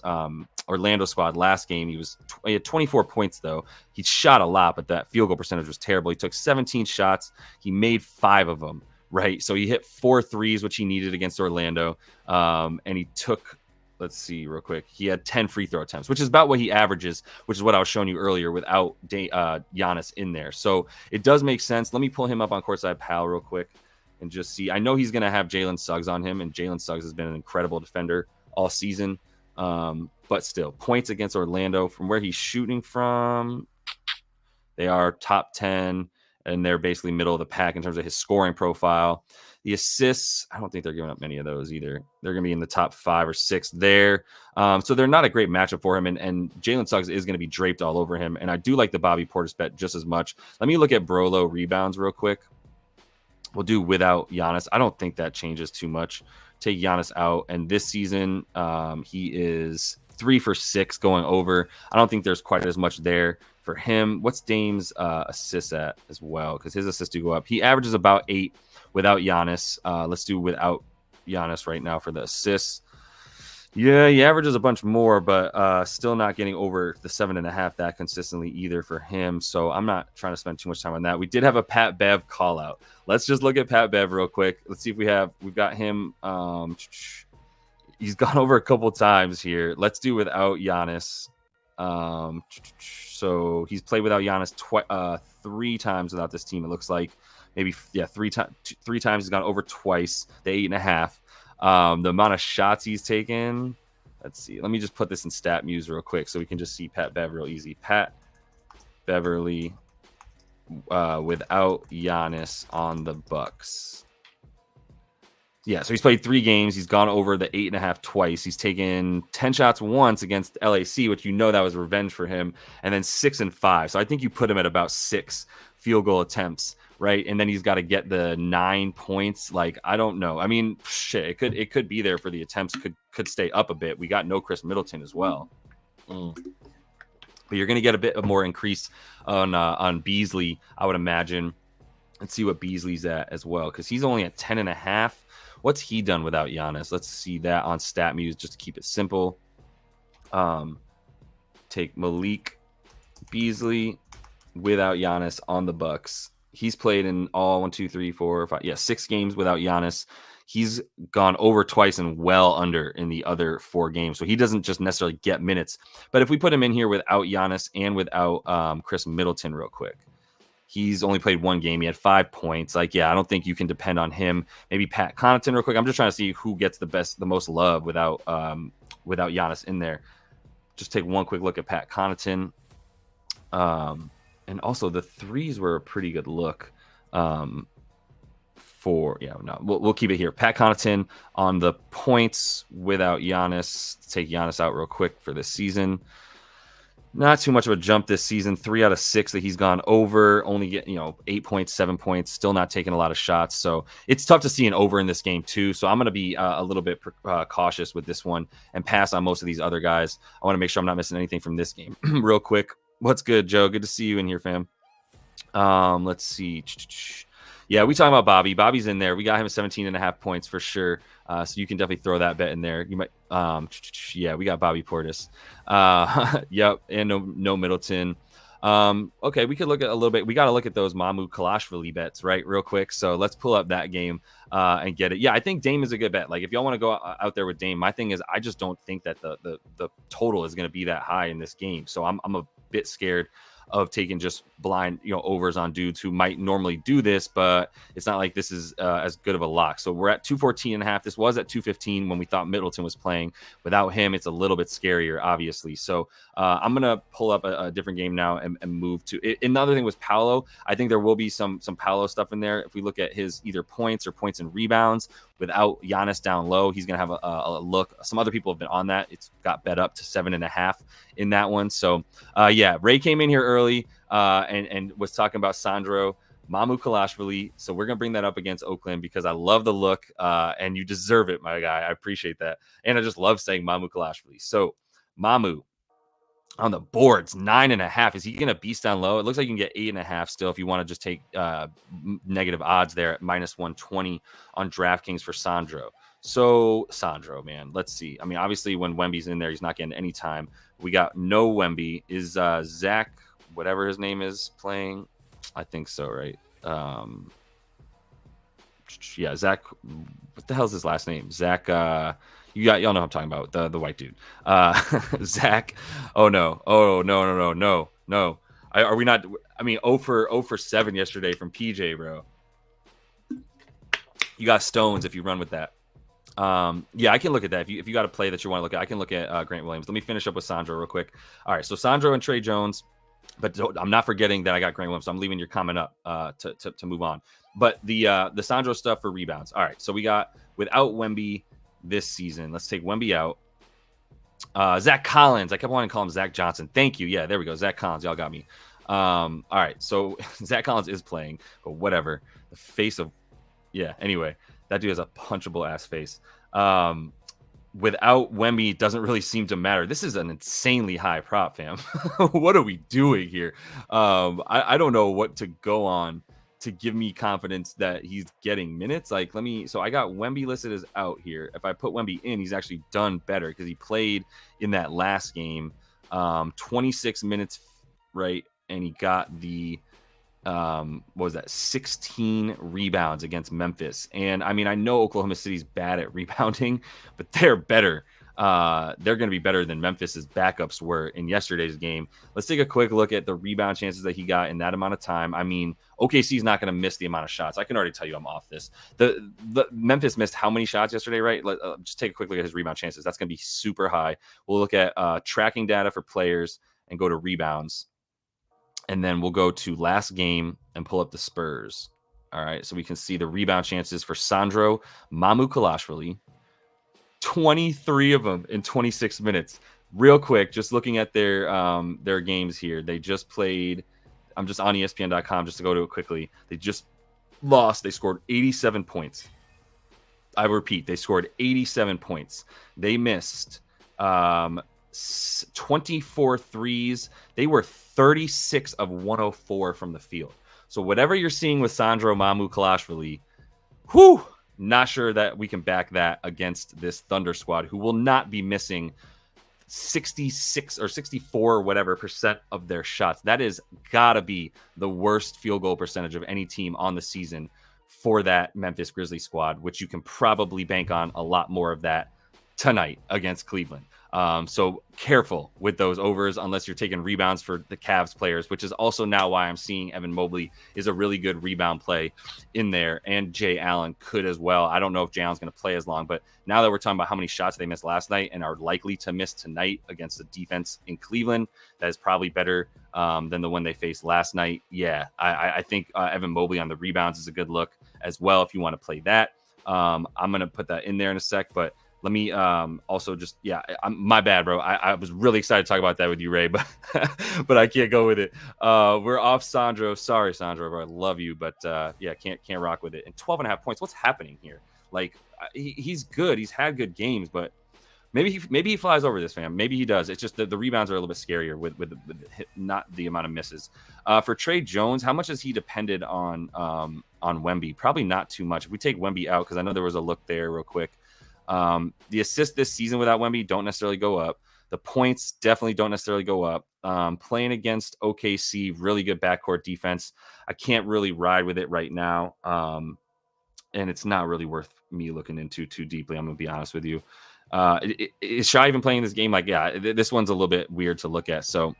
Orlando squad last game. He had 24 points though. He shot a lot, but that field goal percentage was terrible. He took 17 shots. He made 5 of them, right? So he hit 4 threes, which he needed against Orlando. And he took, let's see real quick. He had 10 free throw attempts, which is about what he averages, which is what I was showing you earlier without Giannis in there. So it does make sense. Let me pull him up on Courtside Pal real quick and just see. I know he's going to have Jalen Suggs on him, and Jalen Suggs has been an incredible defender all season. But still, points against Orlando from where he's shooting from, they are top 10, and they're basically middle of the pack in terms of his scoring profile. The assists, I don't think they're giving up many of those either. They're going to be in the top 5 or 6 there. So they're not a great matchup for him. And Jalen Suggs is going to be draped all over him. And I do like the Bobby Portis bet just as much. Let me look at Brolo rebounds real quick. We'll do without Giannis. I don't think that changes too much. Take Giannis out. And this season, he is 3 for 6 going over. I don't think there's quite as much there for him. What's Dame's assists at as well? Because his assists do go up. He averages about 8 without Giannis. Let's do without Giannis right now for the assists. Yeah, he averages a bunch more, but still not getting over the 7.5 that consistently either for him. So I'm not trying to spend too much time on that. We did have a Pat Bev call out. Let's just look at Pat Bev real quick. Let's see if we've got him. He's gone over a couple times here. Let's do without Giannis. So he's played without Giannis 3 times without this team. It looks like maybe 3 times. 3 times he's gone over twice. The 8.5. The amount of shots he's taken. Let's see. Let me just put this in StatMuse real quick so we can just see Pat Bev real easy. Pat Beverly without Giannis on the Bucks. Yeah, so he's played 3 games. He's gone over the 8.5 twice. He's taken 10 shots once against LAC, which that was revenge for him, and then 6 and 5. So I think you put him at about 6 field goal attempts, right? And then he's got to get the 9 points. Like, I don't know. I mean, shit, it could be there for the attempts. Could stay up a bit. We got no Chris Middleton as well. But you're going to get a bit more increase on Beasley, I would imagine. Let's see what Beasley's at as well, because he's only at 10.5. What's he done without Giannis? Let's see that on StatMuse just to keep it simple. Take Malik Beasley without Giannis on the Bucks. He's played in all 6 games without Giannis. He's gone over twice and well under in the other 4 games. So he doesn't just necessarily get minutes. But if we put him in here without Giannis and without Chris Middleton real quick, he's only played 1 game. He had 5 points. I don't think you can depend on him. Maybe Pat Connaughton real quick. I'm just trying to see who gets the most love without Giannis in there. Just take one quick look at Pat Connaughton. And also the threes were a pretty good look. We'll keep it here. Pat Connaughton on the points without Giannis. Let's take Giannis out real quick for this season. Not too much of a jump this season. 3 out of 6 that he's gone over. Only get 8 points, 7 points. Still not taking a lot of shots. So it's tough to see an over in this game too. So I'm going to be a little bit cautious with this one and pass on most of these other guys. I want to make sure I'm not missing anything from this game. Real quick. What's good, Joe? Good to see you in here, fam. Let's see. Yeah, we talking about Bobby. Bobby's in there. We got him 17.5 points for sure. So you can definitely throw that bet in there. You might. We got Bobby Portis. Yep, and no Middleton. Okay, we could look at a little bit. We got to look at those Mamu Kalashvili bets, right, real quick. So let's pull up that game and get it. Yeah, I think Dame is a good bet. Like if y'all want to go out there with Dame, my thing is I just don't think that the total is going to be that high in this game. So I'm a bit scared of taking just blind, overs on dudes who might normally do this, but it's not like this is as good of a lock. So we're at 214.5. This was at 215 when we thought Middleton was playing. Without him, it's a little bit scarier, obviously. So I'm going to pull up a different game now and move to it. Another thing was Paolo. I think there will be some Paolo stuff in there. If we look at his either points or points and rebounds without Giannis down low, he's going to have a look. Some other people have been on that. It's got bet up to 7.5 in that one. So Ray came in here early and was talking about Sandro Mamu Kalashvili. So we're going to bring that up against Oakland because I love the look and you deserve it, my guy. I appreciate that. And I just love saying Mamu Kalashvili. So Mamu on the boards, 9.5. Is he going to beast down low? It looks like you can get 8.5 still if you want to just take negative odds there at -120 on DraftKings for Sandro. So Sandro, man, let's see. I mean, obviously when Wemby's in there, he's not getting any time. We got no Wemby. Is Zach, whatever his name is, playing? I think so, right? Zach. What the hell's his last name? Zach. Y'all know who I'm talking about. The white dude. Zach. Oh no. Are we not? I mean, 0 for 7 yesterday from PJ, bro. You got stones if you run with that. I can look at that. If you got a play that you want to look at, I can look at Grant Williams. Let me finish up with Sandro real quick. All right, so Sandro and Trey Jones, but I'm not forgetting that I got Grant Williams. So I'm leaving your comment up to move on. But the Sandro stuff for rebounds. All right, so we got without Wemby this season. Let's take Wemby out. Zach Collins. I kept wanting to call him Zach Johnson. Thank you. Yeah, there we go. Zach Collins. Y'all got me. All right, so Zach Collins is playing, but whatever. The face of anyway. That dude has a punchable ass face. Without Wemby, it doesn't really seem to matter. This is an insanely high prop, fam. What are we doing here? I don't know what to go on to give me confidence that he's getting minutes. So I got Wemby listed as out here. If I put Wemby in, he's actually done better because he played in that last game, 26 minutes, right? And he got the 16 rebounds against Memphis. And I mean, I know Oklahoma City's bad at rebounding, but they're better. They're going to be better than Memphis's backups were in yesterday's game. Let's take a quick look at the rebound chances that he got in that amount of time. I mean, OKC's not going to miss the amount of shots. I can already tell you I'm off this. The Memphis missed how many shots yesterday, right? Just take a quick look at his rebound chances. That's going to be super high. We'll look at tracking data for players and go to rebounds. And then we'll go to last game and pull up the Spurs. All right, so we can see the rebound chances for Sandro Mamu Kalashvili. 23 of them in 26 minutes. Real quick, just looking at their games here. They just played. I'm just on ESPN.com just to go to it quickly. They just lost. They scored 87 points. I repeat, they scored 87 points. They missed 24 threes. They were 36 of 104 from the field. So whatever you're seeing with Sandro Mamu Kalashvili, not sure that we can back that against this Thunder squad, who will not be missing 66 or 64 or whatever percent of their shots. That is gotta be the worst field goal percentage of any team on the season for that Memphis Grizzlies squad, which you can probably bank on a lot more of that tonight against Cleveland. So careful with those overs unless you're taking rebounds for the Cavs players, which is also now why I'm seeing Evan Mobley is a really good rebound play in there, and Jay Allen could as well. I don't know if Jay Allen's going to play as long, but now that we're talking about how many shots they missed last night and are likely to miss tonight against the defense in Cleveland, that is probably better than the one they faced last night. Yeah, I think Evan Mobley on the rebounds is a good look as well if you want to play that. I'm going to put that in there in a sec, but let me also just, my bad, bro. I was really excited to talk about that with you, Ray, but but I can't go with it. We're off Sandro. Sorry, Sandro, bro. I love you, but can't rock with it. And 12.5 points. What's happening here? Like, he's good. He's had good games, but maybe he flies over this, fam. Maybe he does. It's just the rebounds are a little bit scarier with not the amount of misses. For Trey Jones, how much has he depended on Wemby? Probably not too much. If we take Wemby out, because I know there was a look there real quick. The assists this season without Wemby don't necessarily go up. The points definitely don't necessarily go up. Playing against OKC, really good backcourt defense. I can't really ride with it right now. And it's not really worth me looking into too deeply. I'm going to be honest with you. Is Shai even playing this game? Like, yeah, this one's a little bit weird to look at. So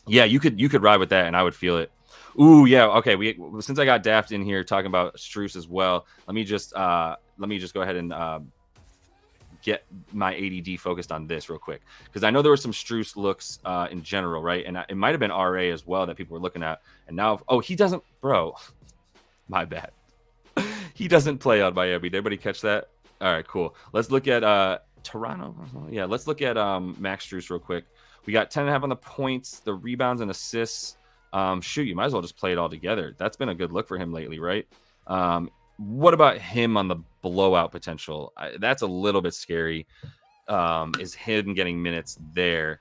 yeah, you could ride with that and I would feel it. Ooh, yeah. Okay. Since I got Daft in here talking about Strus as well, let me just go ahead and, get my ADD focused on this real quick, because I know there were some Strus looks in general, right? And it might have been RA as well that people were looking at. And now, he doesn't, bro. My bad. He doesn't play on Miami. Did anybody catch that? All right, cool. Let's look at Toronto. Yeah, let's look at Max Strus real quick. We got 10.5 on the points, the rebounds and assists. Shoot, you might as well just play it all together. That's been a good look for him lately, right? What about him on the blowout potential? That's a little bit scary. Is him getting minutes there?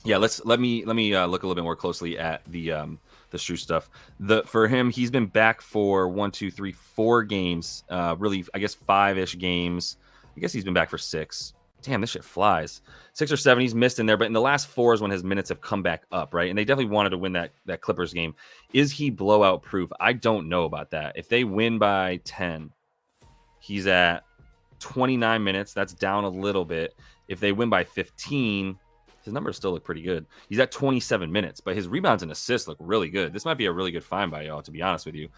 Yeah, let me look a little bit more closely at the Strus stuff. For him, he's been back for 4 games. Really, I guess 5-ish games. I guess he's been back for 6. Damn, this shit flies. 6 or 7, he's missed in there, but in the last 4 is when his minutes have come back up, right? And they definitely wanted to win that Clippers game. Is he blowout proof? I don't know about that. If they win by 10, he's at 29 minutes. That's down a little bit. If they win by 15, his numbers still look pretty good. He's at 27 minutes, but his rebounds and assists look really good. This might be a really good find by y'all, to be honest with you.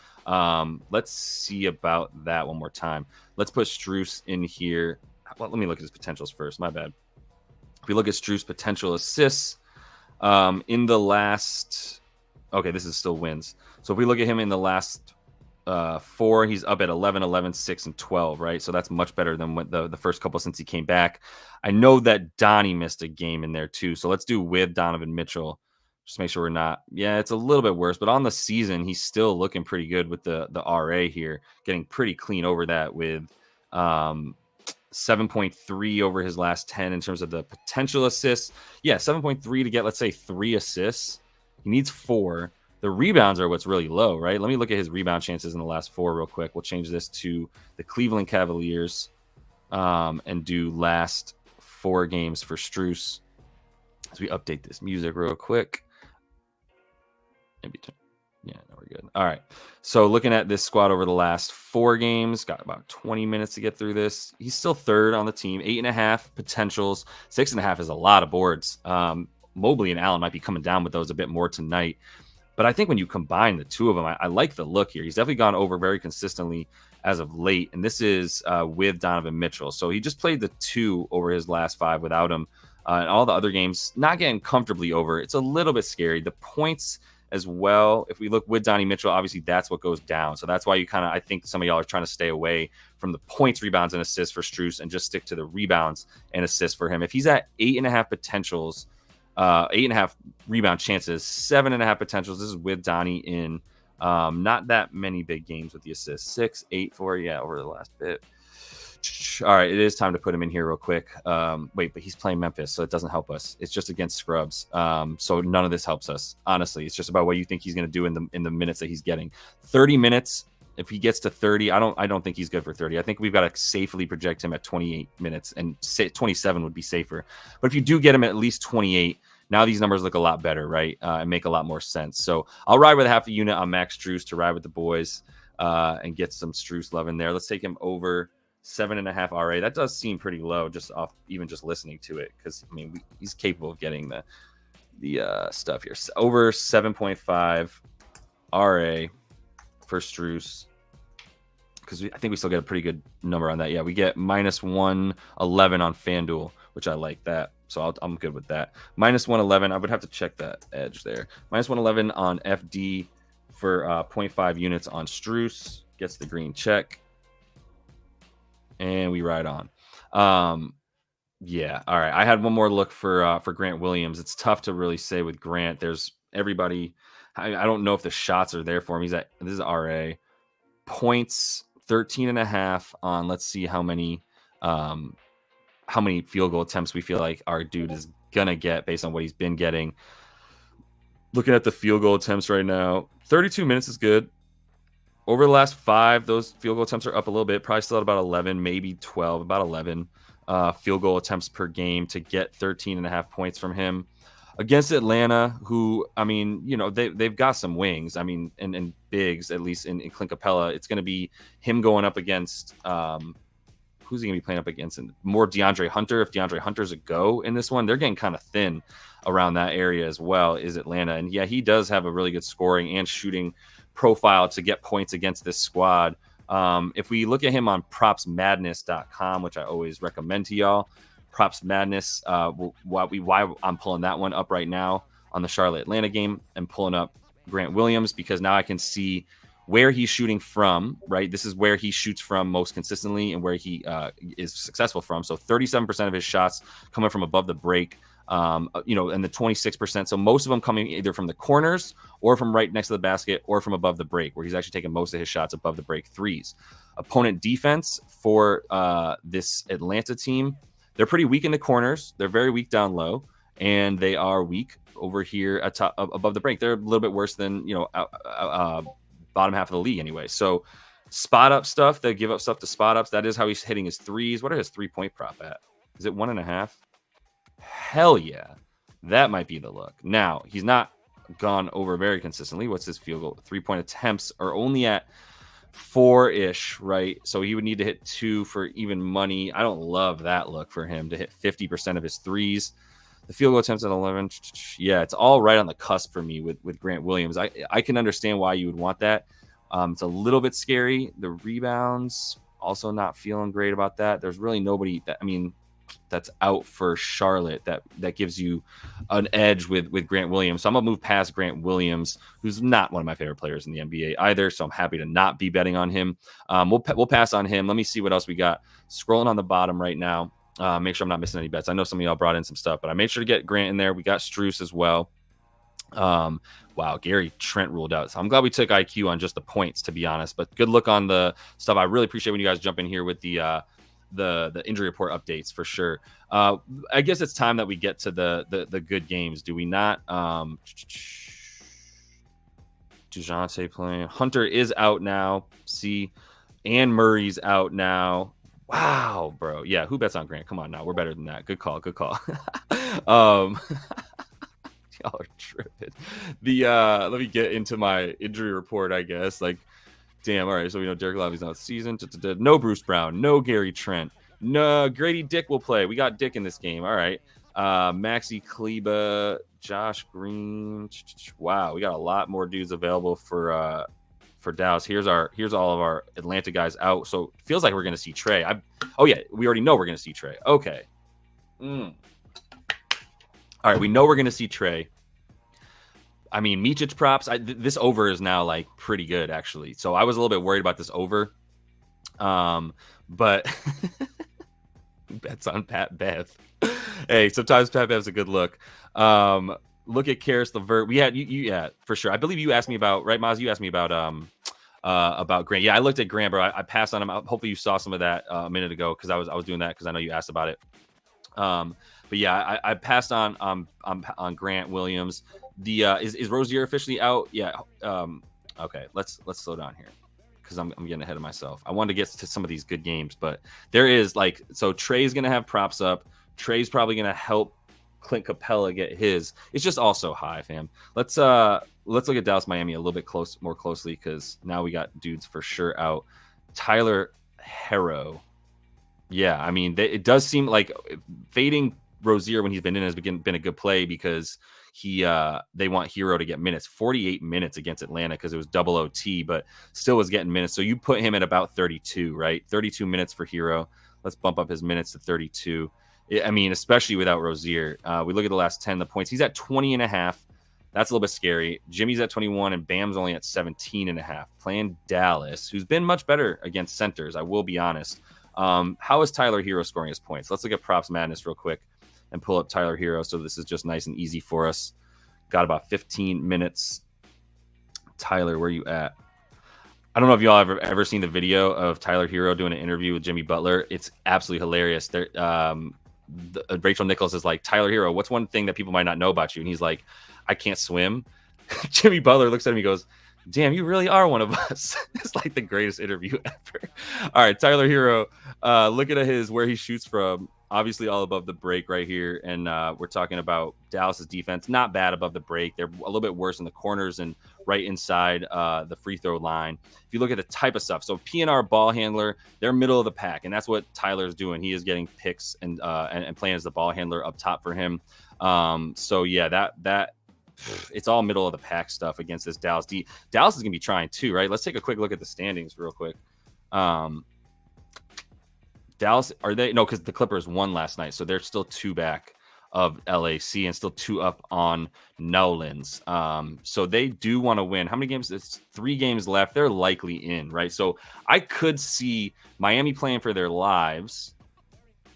Let's see about that one more time. Let's put Strus in here. Well, let me look at his potentials first. My bad. If we look at Strus' potential assists in the last... Okay, this is still wins. So if we look at him in the last 4, he's up at 11, 11, 6, and 12, right? So that's much better than what the first couple since he came back. I know that Donnie missed a game in there too. So let's do with Donovan Mitchell. Just make sure we're not... Yeah, it's a little bit worse. But on the season, he's still looking pretty good with the RA here. Getting pretty clean over that with... 7.3 over his last 10 in terms of the potential assists. Yeah, 7.3 to get, let's say, 3 assists. He needs 4. The rebounds are what's really low, right? Let me look at his rebound chances in the last 4 real quick. We'll change this to the Cleveland Cavaliers and do last 4 games for Strus as we update this music real quick. Yeah, no, we're good. All right. So looking at this squad over the last 4 games, got about 20 minutes to get through this. He's still 3rd on the team, 8.5 potentials. 6.5 is a lot of boards. Mobley and Allen might be coming down with those a bit more tonight. But I think when you combine the two of them, I like the look here. He's definitely gone over very consistently as of late. And this is with Donovan Mitchell. So he just played the 2 over his last 5 without him. And all the other games, not getting comfortably over. It's a little bit scary. The points as well, if we look with Donnie Mitchell, obviously that's what goes down. So that's why you kind of, I think some of y'all are trying to stay away from the points, rebounds, and assists for Strus and just stick to the rebounds and assists for him. If he's at 8.5 potentials, 8.5 rebound chances, 7.5 potentials, this is with Donnie in not that many big games with the assists. 6, 8, 4, yeah, over the last bit. All right, it is time to put him in here real quick. Wait, but he's playing Memphis, so it doesn't help us. It's just against scrubs. So none of this helps us. Honestly, it's just about what you think he's going to do in the minutes that he's getting. 30 minutes If he gets to 30, I don't think he's good for 30. I think we've got to safely project him at 28 minutes, and say 27 would be safer. But if you do get him at least 28, now these numbers look a lot better, right? And make a lot more sense. So I'll ride with a half a unit on Max Strus to ride with the boys and get some Strus love in there. Let's take him over 7.5 RA. That does seem pretty low just off even just listening to it, because I mean he's capable of getting the stuff here. So over 7.5 RA for Strus, because I think we still get a pretty good number on that. Yeah, we get minus 111 on FanDuel, which I like that. So I'm good with that. Minus 111. I would have to check that edge there. Minus 111 on FD for 0.5 units on Strus. Gets the green check. And we ride on. Yeah. All right. I had one more look for Grant Williams. It's tough to really say with Grant. There's everybody. I don't know if the shots are there for him. This is RA. Points 13.5 on, let's see how many field goal attempts we feel like our dude is gonna get based on what he's been getting. Looking at the field goal attempts right now, 32 minutes is good. Over the last 5, those field goal attempts are up a little bit, probably still at about 11, maybe 12, about 11 field goal attempts per game to get 13.5 points from him. Against Atlanta, who, I mean, you know, they've got some wings. I mean, and bigs, at least in Clint Capella. It's going to be him going up against, who's he going to be playing up against? And more DeAndre Hunter. If DeAndre Hunter's a go in this one, they're getting kind of thin around that area as well, is Atlanta. And yeah, he does have a really good scoring and shooting profile to get points against this squad. If we look at him on propsmadness.com, which I always recommend to y'all, Props Madness, why I'm pulling that one up right now on the Charlotte Atlanta game and pulling up Grant Williams, because now I can see where he's shooting from, right? This is where he shoots from most consistently and where he is successful from. So 37% of his shots coming from above the break, you know, and the 26%. So most of them coming either from the corners or from right next to the basket or from above the break, where he's actually taking most of his shots above the break threes. Opponent defense for this Atlanta team, they're pretty weak in the corners. They're very weak down low, and they are weak over here at top above the break. They're a little bit worse than, you know, bottom half of the league anyway. So spot up stuff, they give up stuff to spot ups. That is how he's hitting his threes. What are his 3-point prop at? Is it 1.5? Hell yeah. That might be the look. Now, he's not gone over very consistently. What's his field goal? 3-point attempts are only at 4-ish, right? So he would need to hit 2 for even money. I don't love that look for him to hit 50% of his threes. The field goal attempts at 11. Yeah, it's all right on the cusp for me with Grant Williams. I can understand why you would want that. It's a little bit scary. The rebounds, also not feeling great about that. There's really nobody that, I mean, that's out for Charlotte that gives you an edge with Grant Williams. So I'm gonna move past Grant Williams, who's not one of my favorite players in the NBA either. So I'm happy to not be betting on him. We'll pass on him. Let me see what else we got. Scrolling on the bottom right now. Make sure I'm not missing any bets. I know some of y'all brought in some stuff, but I made sure to get Grant in there. We got Strus as well. Wow, Gary Trent ruled out. So I'm glad we took IQ on just the points, to be honest. But good look on the stuff. I really appreciate when you guys jump in here with the injury report updates for sure. I guess it's time that we get to the good games. Do we not? DeJounte playing. Hunter is out now. See, and Murray's out now. Wow, bro. Yeah, who bets on Grant? Come on now. We're better than that. Good call. Good call. Y'all are tripping. Let me get into my injury report, I guess. Like, damn, all right. So we know Derek Lively's not seasoned. No Bruce Brown. No Gary Trent. No Grady Dick will play. We got Dick in this game. All right. Maxi Kleba, Josh Green. Wow, we got a lot more dudes available for Dallas. Here's all of our Atlanta guys out. So it feels like we're gonna see Trey. Oh yeah, we already know we're gonna see Trey. Okay. All right, we know we're gonna see Trey. I mean, Micic props. This over is now like pretty good actually. So I was a little bit worried about this over, but bets on Pat Bev. Hey, sometimes Pat Bev's a good look. Look at Karis LeVert. We had you, yeah, for sure. I believe you asked me about, right, Maz? You asked me about Grant. Yeah, I looked at Grant, bro. I passed on him. Hopefully, you saw some of that a minute ago because I was doing that because I know you asked about it. But yeah, I passed on Grant Williams. The is Rozier officially out? Yeah. Okay, let's slow down here because I'm getting ahead of myself. I wanted to get to some of these good games, but there is like, so Trey's going to have props up. Trey's probably going to help Clint Capella get his. It's just also high, fam. Let's look at Dallas Miami a little bit more closely, because now we got dudes for sure out. Tyler Hero. Yeah, I mean, it does seem like fading Rozier when he's been in has been a good play, because they want Hero to get minutes. 48 minutes against Atlanta because it was double OT, but still was getting minutes. So you put him at about 32, right? 32 minutes for Hero. Let's bump up his minutes to 32. I mean, especially without Rozier. We look at the last 10, the points. He's at 20 and a half. That's a little bit scary. Jimmy's at 21 and Bam's only at 17 and a half. Playing Dallas, who's been much better against centers, I will be honest. How is Tyler Hero scoring his points? Let's look at Props Madness real quick and pull up Tyler Hero. So this is just nice and easy for us. Got about 15 minutes. Tyler, where you at? I don't know if y'all ever seen the video of Tyler Hero doing an interview with Jimmy Butler. It's absolutely hilarious. Rachel Nichols is like, Tyler Hero, what's one thing that people might not know about you? And he's like, I can't swim. Jimmy Butler looks at him, he goes, damn, you really are one of us. It's like the greatest interview ever. All right, Tyler Hero, look at where he shoots from. Obviously all above the break right here. And we're talking about Dallas's defense. Not bad above the break. They're a little bit worse in the corners and right inside the free throw line. If you look at the type of stuff, so PNR ball handler, they're middle of the pack. And that's what Tyler's doing. He is getting picks and playing as the ball handler up top for him. So yeah, that it's all middle of the pack stuff against this Dallas D. Dallas is going to be trying too, right? Let's take a quick look at the standings real quick. Dallas, are they? No, because the Clippers won last night, so they're still 2 back of LAC and still 2 up on Nolans. So they do want to win. How many games? It's 3 games left. They're likely in, right? So I could see Miami playing for their lives,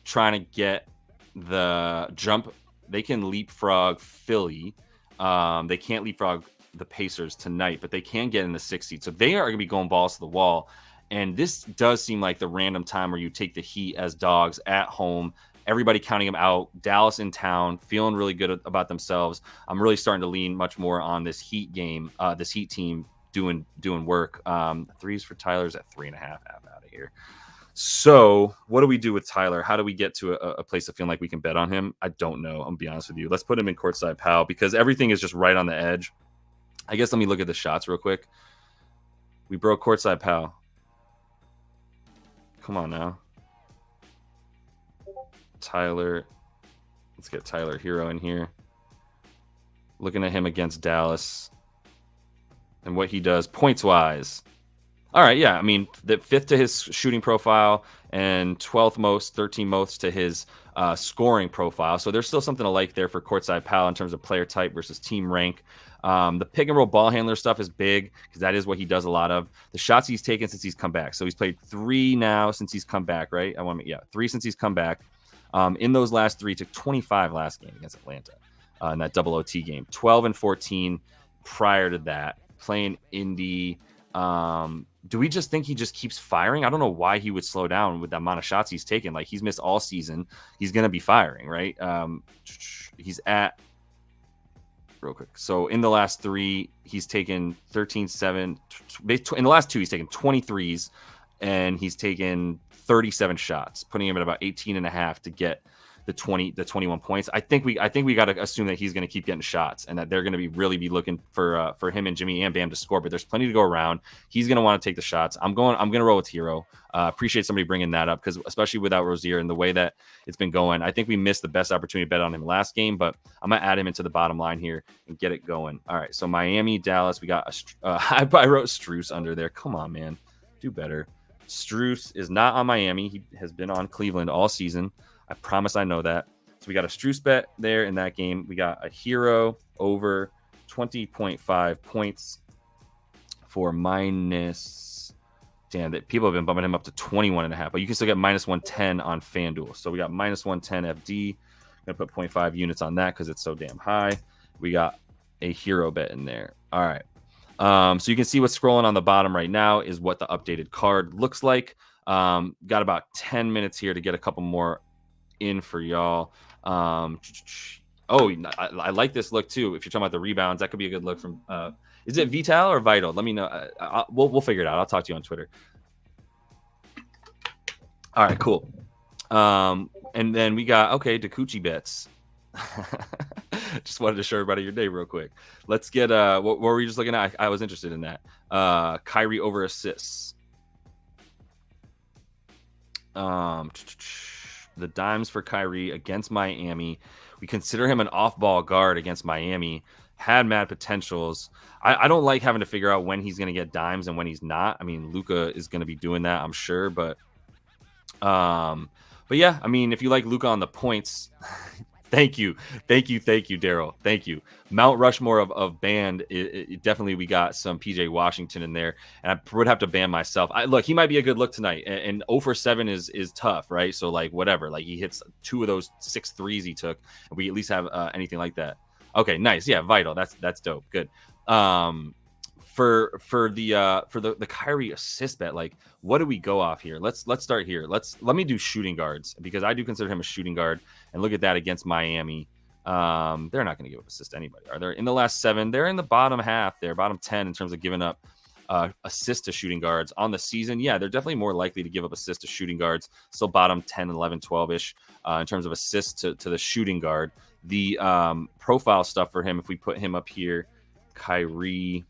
trying to get the jump. They can leapfrog Philly. They can't leapfrog the Pacers tonight, but they can get in the 6th seed. So they are going to be going balls to the wall. And this does seem like the random time where you take the Heat as dogs at home, everybody counting them out, Dallas in town, feeling really good about themselves. I'm really starting to lean much more on this Heat game, this Heat team doing work. 3s for Tyler's at 3.5. Out of here. So what do we do with Tyler? How do we get to a place of feeling like we can bet on him? I don't know. I'm gonna be honest with you. Let's put him in courtside pal, because everything is just right on the edge. I guess let me look at the shots real quick. We broke courtside pal. Come on now. Tyler. Let's get Tyler Hero in here. Looking at him against Dallas and what he does points-wise. All right, yeah. I mean, the 5th to his shooting profile and 12th most, 13th most to his scoring profile. So there's still something to like there for courtside pal in terms of player type versus team rank. The pick and roll ball handler stuff is big because that is what he does a lot of. The shots he's taken since he's come back. So he's played 3 now since he's come back, right? 3 since he's come back. In those last 3, took 25 last game against Atlanta in that double OT game. 12 and 14 prior to that. Playing Indy. Do we just think he just keeps firing? I don't know why he would slow down with the amount of shots he's taken. Like, he's missed all season. He's going to be firing, right? He's at real quick. So in the last 3, he's taken 13, 7. In the last 2, he's taken 23s and he's taken 37 shots, putting him at about 18 and a half to get the 21 points. I think we got to assume that he's going to keep getting shots and that they're going to really be looking for him and Jimmy and Bam to score, but there's plenty to go around. He's going to want to take the shots. I'm going to roll with Hero. Appreciate somebody bringing that up, because especially without Rozier and the way that it's been going, I think we missed the best opportunity to bet on him last game, but I'm going to add him into the bottom line here and get it going. All right. So Miami, Dallas, we got I wrote Strus under there. Come on, man, do better. Strus is not on Miami. He has been on Cleveland all season. I promise I know that. So we got a Strus bet there in that game. We got a Hero over 20.5 points for minus. Damn, that people have been bumping him up to 21.5, but you can still get minus 110 on FanDuel. So we got minus 110 FD. I'm gonna put 0.5 units on that because it's so damn high. We got a Hero bet in there. All right. So you can see what's scrolling on the bottom right now is what the updated card looks like. Got about 10 minutes here to get a couple more in for y'all. I like this look too. If you're talking about the rebounds, that could be a good look from Is it Vital or Vital? Let me know. We'll figure it out. I'll talk to you on Twitter. All right, cool. And then we got, okay, Dakuchi bets. Just wanted to show everybody your day real quick. Let's get, what were we just looking at? I was interested in that. Kyrie over assists. The dimes for Kyrie against Miami. We consider him an off-ball guard against Miami. Had mad potentials. I don't like having to figure out when he's going to get dimes and when he's not. I mean, Luka is going to be doing that, I'm sure. But yeah, I mean, if you like Luka on the points, thank you, Daryl. Thank you. Mount Rushmore of band. Definitely, we got some PJ Washington in there, and I would have to ban myself. Look, he might be a good look tonight, and 0 for 7 is tough, right? So like whatever, like he hits 2 of those 6 threes he took, and we at least have anything like that. Okay, nice. Yeah, Vital. That's dope. Good. For the Kyrie assist bet, like what do we go off here? Let's start here. Let me do shooting guards, because I do consider him a shooting guard, and look at that against Miami. They're not going to give up assist to anybody, are they? In the last 7, they're in the bottom half there, bottom 10 in terms of giving up assists to shooting guards on the season. Yeah, they're definitely more likely to give up assists to shooting guards, still bottom 10, 11, 12-ish in terms of assists to the shooting guard. The profile stuff for him, if we put him up here, Kyrie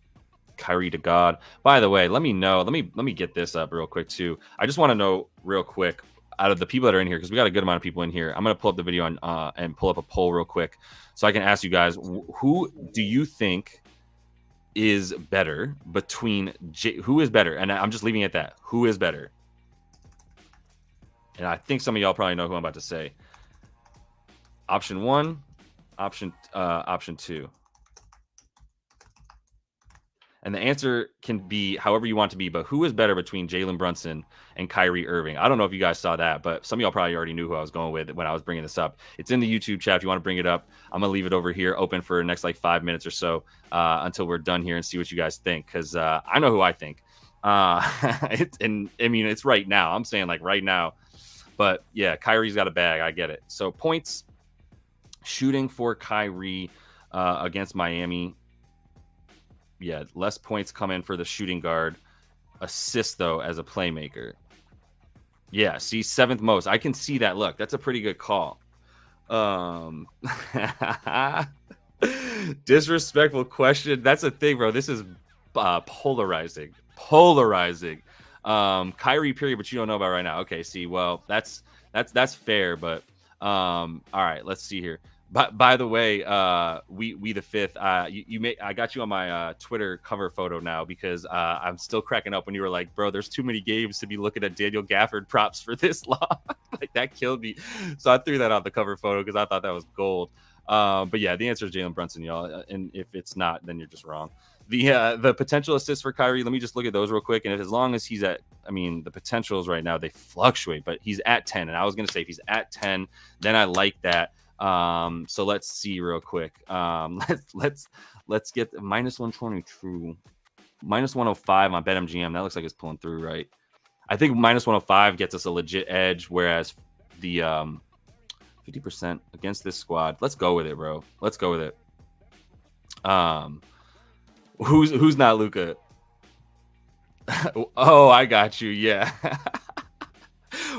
to God. By the way, let me know. Let me get this up real quick too. I just want to know real quick, out of the people that are in here, because we got a good amount of people in here. I'm gonna pull up the video and pull up a poll real quick, so I can ask you guys, who do you think is better between who is better? And I'm just leaving it at that. Who is better? And I think some of y'all probably know who I'm about to say. Option 1, option 2. And the answer can be however you want to be, but who is better between Jalen Brunson and Kyrie Irving? I don't know if you guys saw that, but some of y'all probably already knew who I was going with when I was bringing this up. It's in the YouTube chat if you want to bring it up. I'm going to leave it over here open for the next like 5 minutes or so until we're done here and see what you guys think, because I know who I think. And I mean, it's right now. I'm saying like right now. But yeah, Kyrie's got a bag. I get it. So points, shooting for Kyrie against Miami. Yeah, less points come in for the shooting guard. Assist, though, as a playmaker. Yeah, see, 7th most. I can see that. Look, that's a pretty good call. Disrespectful question. That's the thing, bro. This is polarizing. Kyrie, period, but you don't know about right now. Okay, see, well, that's fair, but all right, let's see here. By the way, we the fifth. I got you on my Twitter cover photo now, because I'm still cracking up when you were like, bro, there's too many games to be looking at Daniel Gafford props for this long. Like that killed me. So I threw that on the cover photo because I thought that was gold. But yeah, the answer is Jalen Brunson, y'all. And if it's not, then you're just wrong. The potential assists for Kyrie, let me just look at those real quick. And as long as he's at, I mean, the potentials right now, they fluctuate, but he's at 10. And I was going to say if he's at 10, then I like that. So let's see real quick. Let's get the -120 true, -105 on BetMGM. That looks like it's pulling through, right? I think -105 gets us a legit edge, whereas the 50% against this squad. Let's go with it, bro. Let's go with it. Who's not Luka? Oh, I got you. Yeah.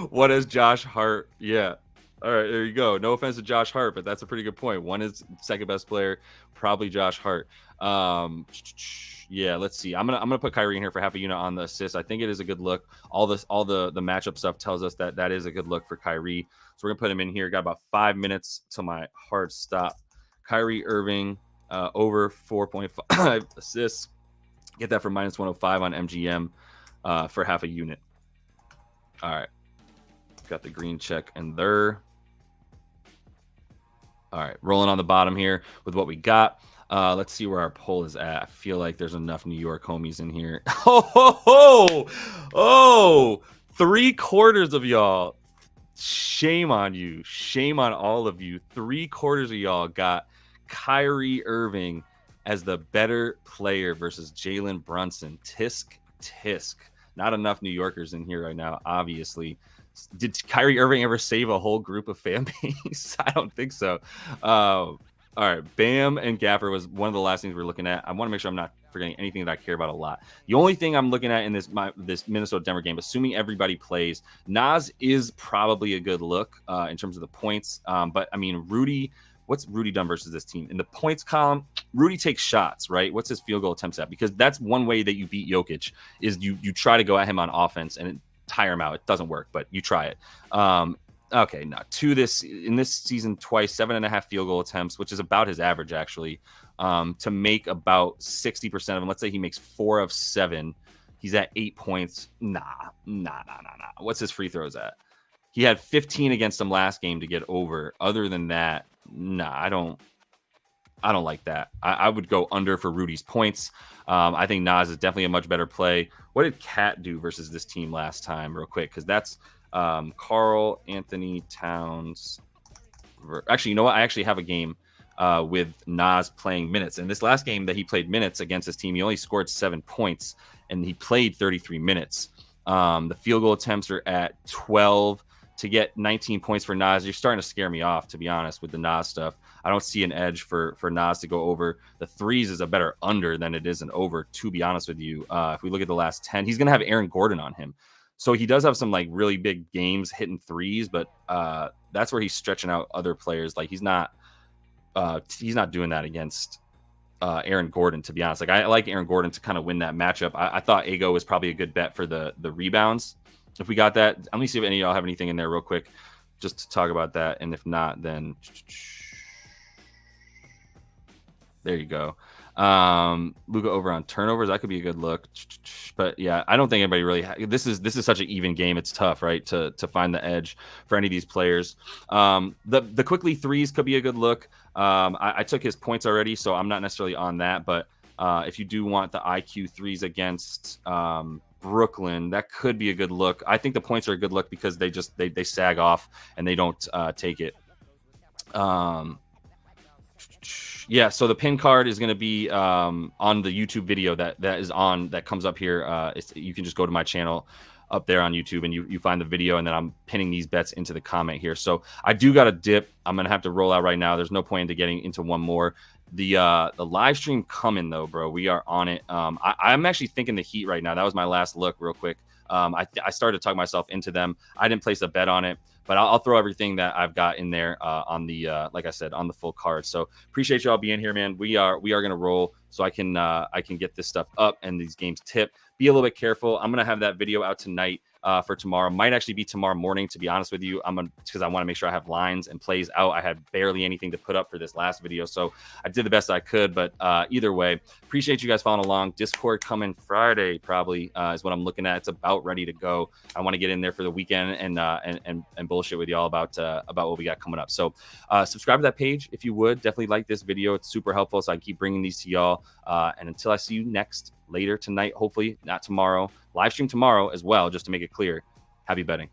What is Josh Hart? Yeah. All right, there you go. No offense to Josh Hart, but that's a pretty good point. One is second best player, probably Josh Hart. Yeah, let's see. I'm gonna put Kyrie in here for half a unit on the assist. I think it is a good look. All the matchup stuff tells us that is a good look for Kyrie. So we're gonna put him in here. Got about 5 minutes till my hard stop. Kyrie Irving over 4.5 assists. Get that for -105 on MGM for half a unit. All right. Got the green check in there. All right, rolling on the bottom here with what we got. Let's see where our poll is at. I feel like there's enough New York homies in here. Oh, 3/4 of y'all. Shame on you. Shame on all of you. 3/4 of y'all got Kyrie Irving as the better player versus Jalen Brunson. Tisk. Not enough New Yorkers in here right now, obviously. Did Kyrie Irving ever save a whole group of fan base? I don't think so. All right, Bam and Gaffer was one of the last things we're looking at. I want to make sure I'm not forgetting anything that I care about a lot. The only thing I'm looking at in this Minnesota-Denver game, assuming everybody plays, Nas is probably a good look in terms of the points. But, I mean, Rudy, what's Rudy done versus this team? In the points column, Rudy takes shots, right? What's his field goal attempts at? Because that's one way that you beat Jokic is you try to go at him on offense and tire him out. It doesn't work, but you try it. Okay, now in this season twice, 7.5 field goal attempts, which is about his average actually, to make about 60% of them. Let's say he makes 4 of 7. He's at 8 points. Nah. What's his free throws at? He had 15 against him last game to get over. Other than that, nah, I don't like that. I would go under for Rudy's points. I think Nas is definitely a much better play. What did Cat do versus this team last time, real quick? Because that's Carl Anthony Towns. Actually, you know what? I actually have a game with Nas playing minutes. And this last game that he played minutes against his team, he only scored 7 points, and he played 33 minutes. The field goal attempts are at 12. To get 19 points for Nas, you're starting to scare me off, to be honest, with the Nas stuff. I don't see an edge for Nas to go over. The threes is a better under than it is an over, to be honest with you. If we look at the last 10, he's going to have Aaron Gordon on him. So he does have some like really big games hitting threes, but that's where he's stretching out other players. Like he's not doing that against Aaron Gordon, to be honest. Like I like Aaron Gordon to kind of win that matchup. I thought Ego was probably a good bet for the rebounds. If we got that, let me see if any of y'all have anything in there real quick just to talk about that. And if not, then there you go. Luka over on turnovers. That could be a good look. But yeah, I don't think anybody really this is such an even game. It's tough, right? To find the edge for any of these players. The quickly threes could be a good look. I took his points already, so I'm not necessarily on that. But if you do want the IQ threes against Brooklyn, that could be a good look. I think the points are a good look because they sag off and they don't take it. Yeah, so the pin card is going to be on the YouTube video that comes up here. You can just go to my channel up there on YouTube and you find the video, and then I'm pinning these bets into the comment here. So I do got a dip. I'm going to have to roll out right now. There's no point into getting into one more. The live stream coming though, bro. We are on it. I'm actually thinking the Heat right now. That was my last look real quick. I started to talk myself into them. I didn't place a bet on it, but I'll throw everything that I've got in there on the like I said, on the full card. So appreciate y'all being here, man. We are gonna roll so I can get this stuff up and these games tip. Be a little bit careful. I'm gonna have that video out tonight for tomorrow. Might actually be tomorrow morning, to be honest with you. Because I want to make sure I have lines and plays out. I had barely anything to put up for this last video, so I did the best I could. But either way, appreciate you guys following along. Discord coming Friday probably is what I'm looking at. It's about ready to go. I want to get in there for the weekend and bullshit with y'all about what we got coming up. So subscribe to that page if you would. Definitely like this video. It's super helpful, so I keep bringing these to y'all. And until I see you later tonight, hopefully not tomorrow, live stream tomorrow as well, just to make it clear. Happy betting.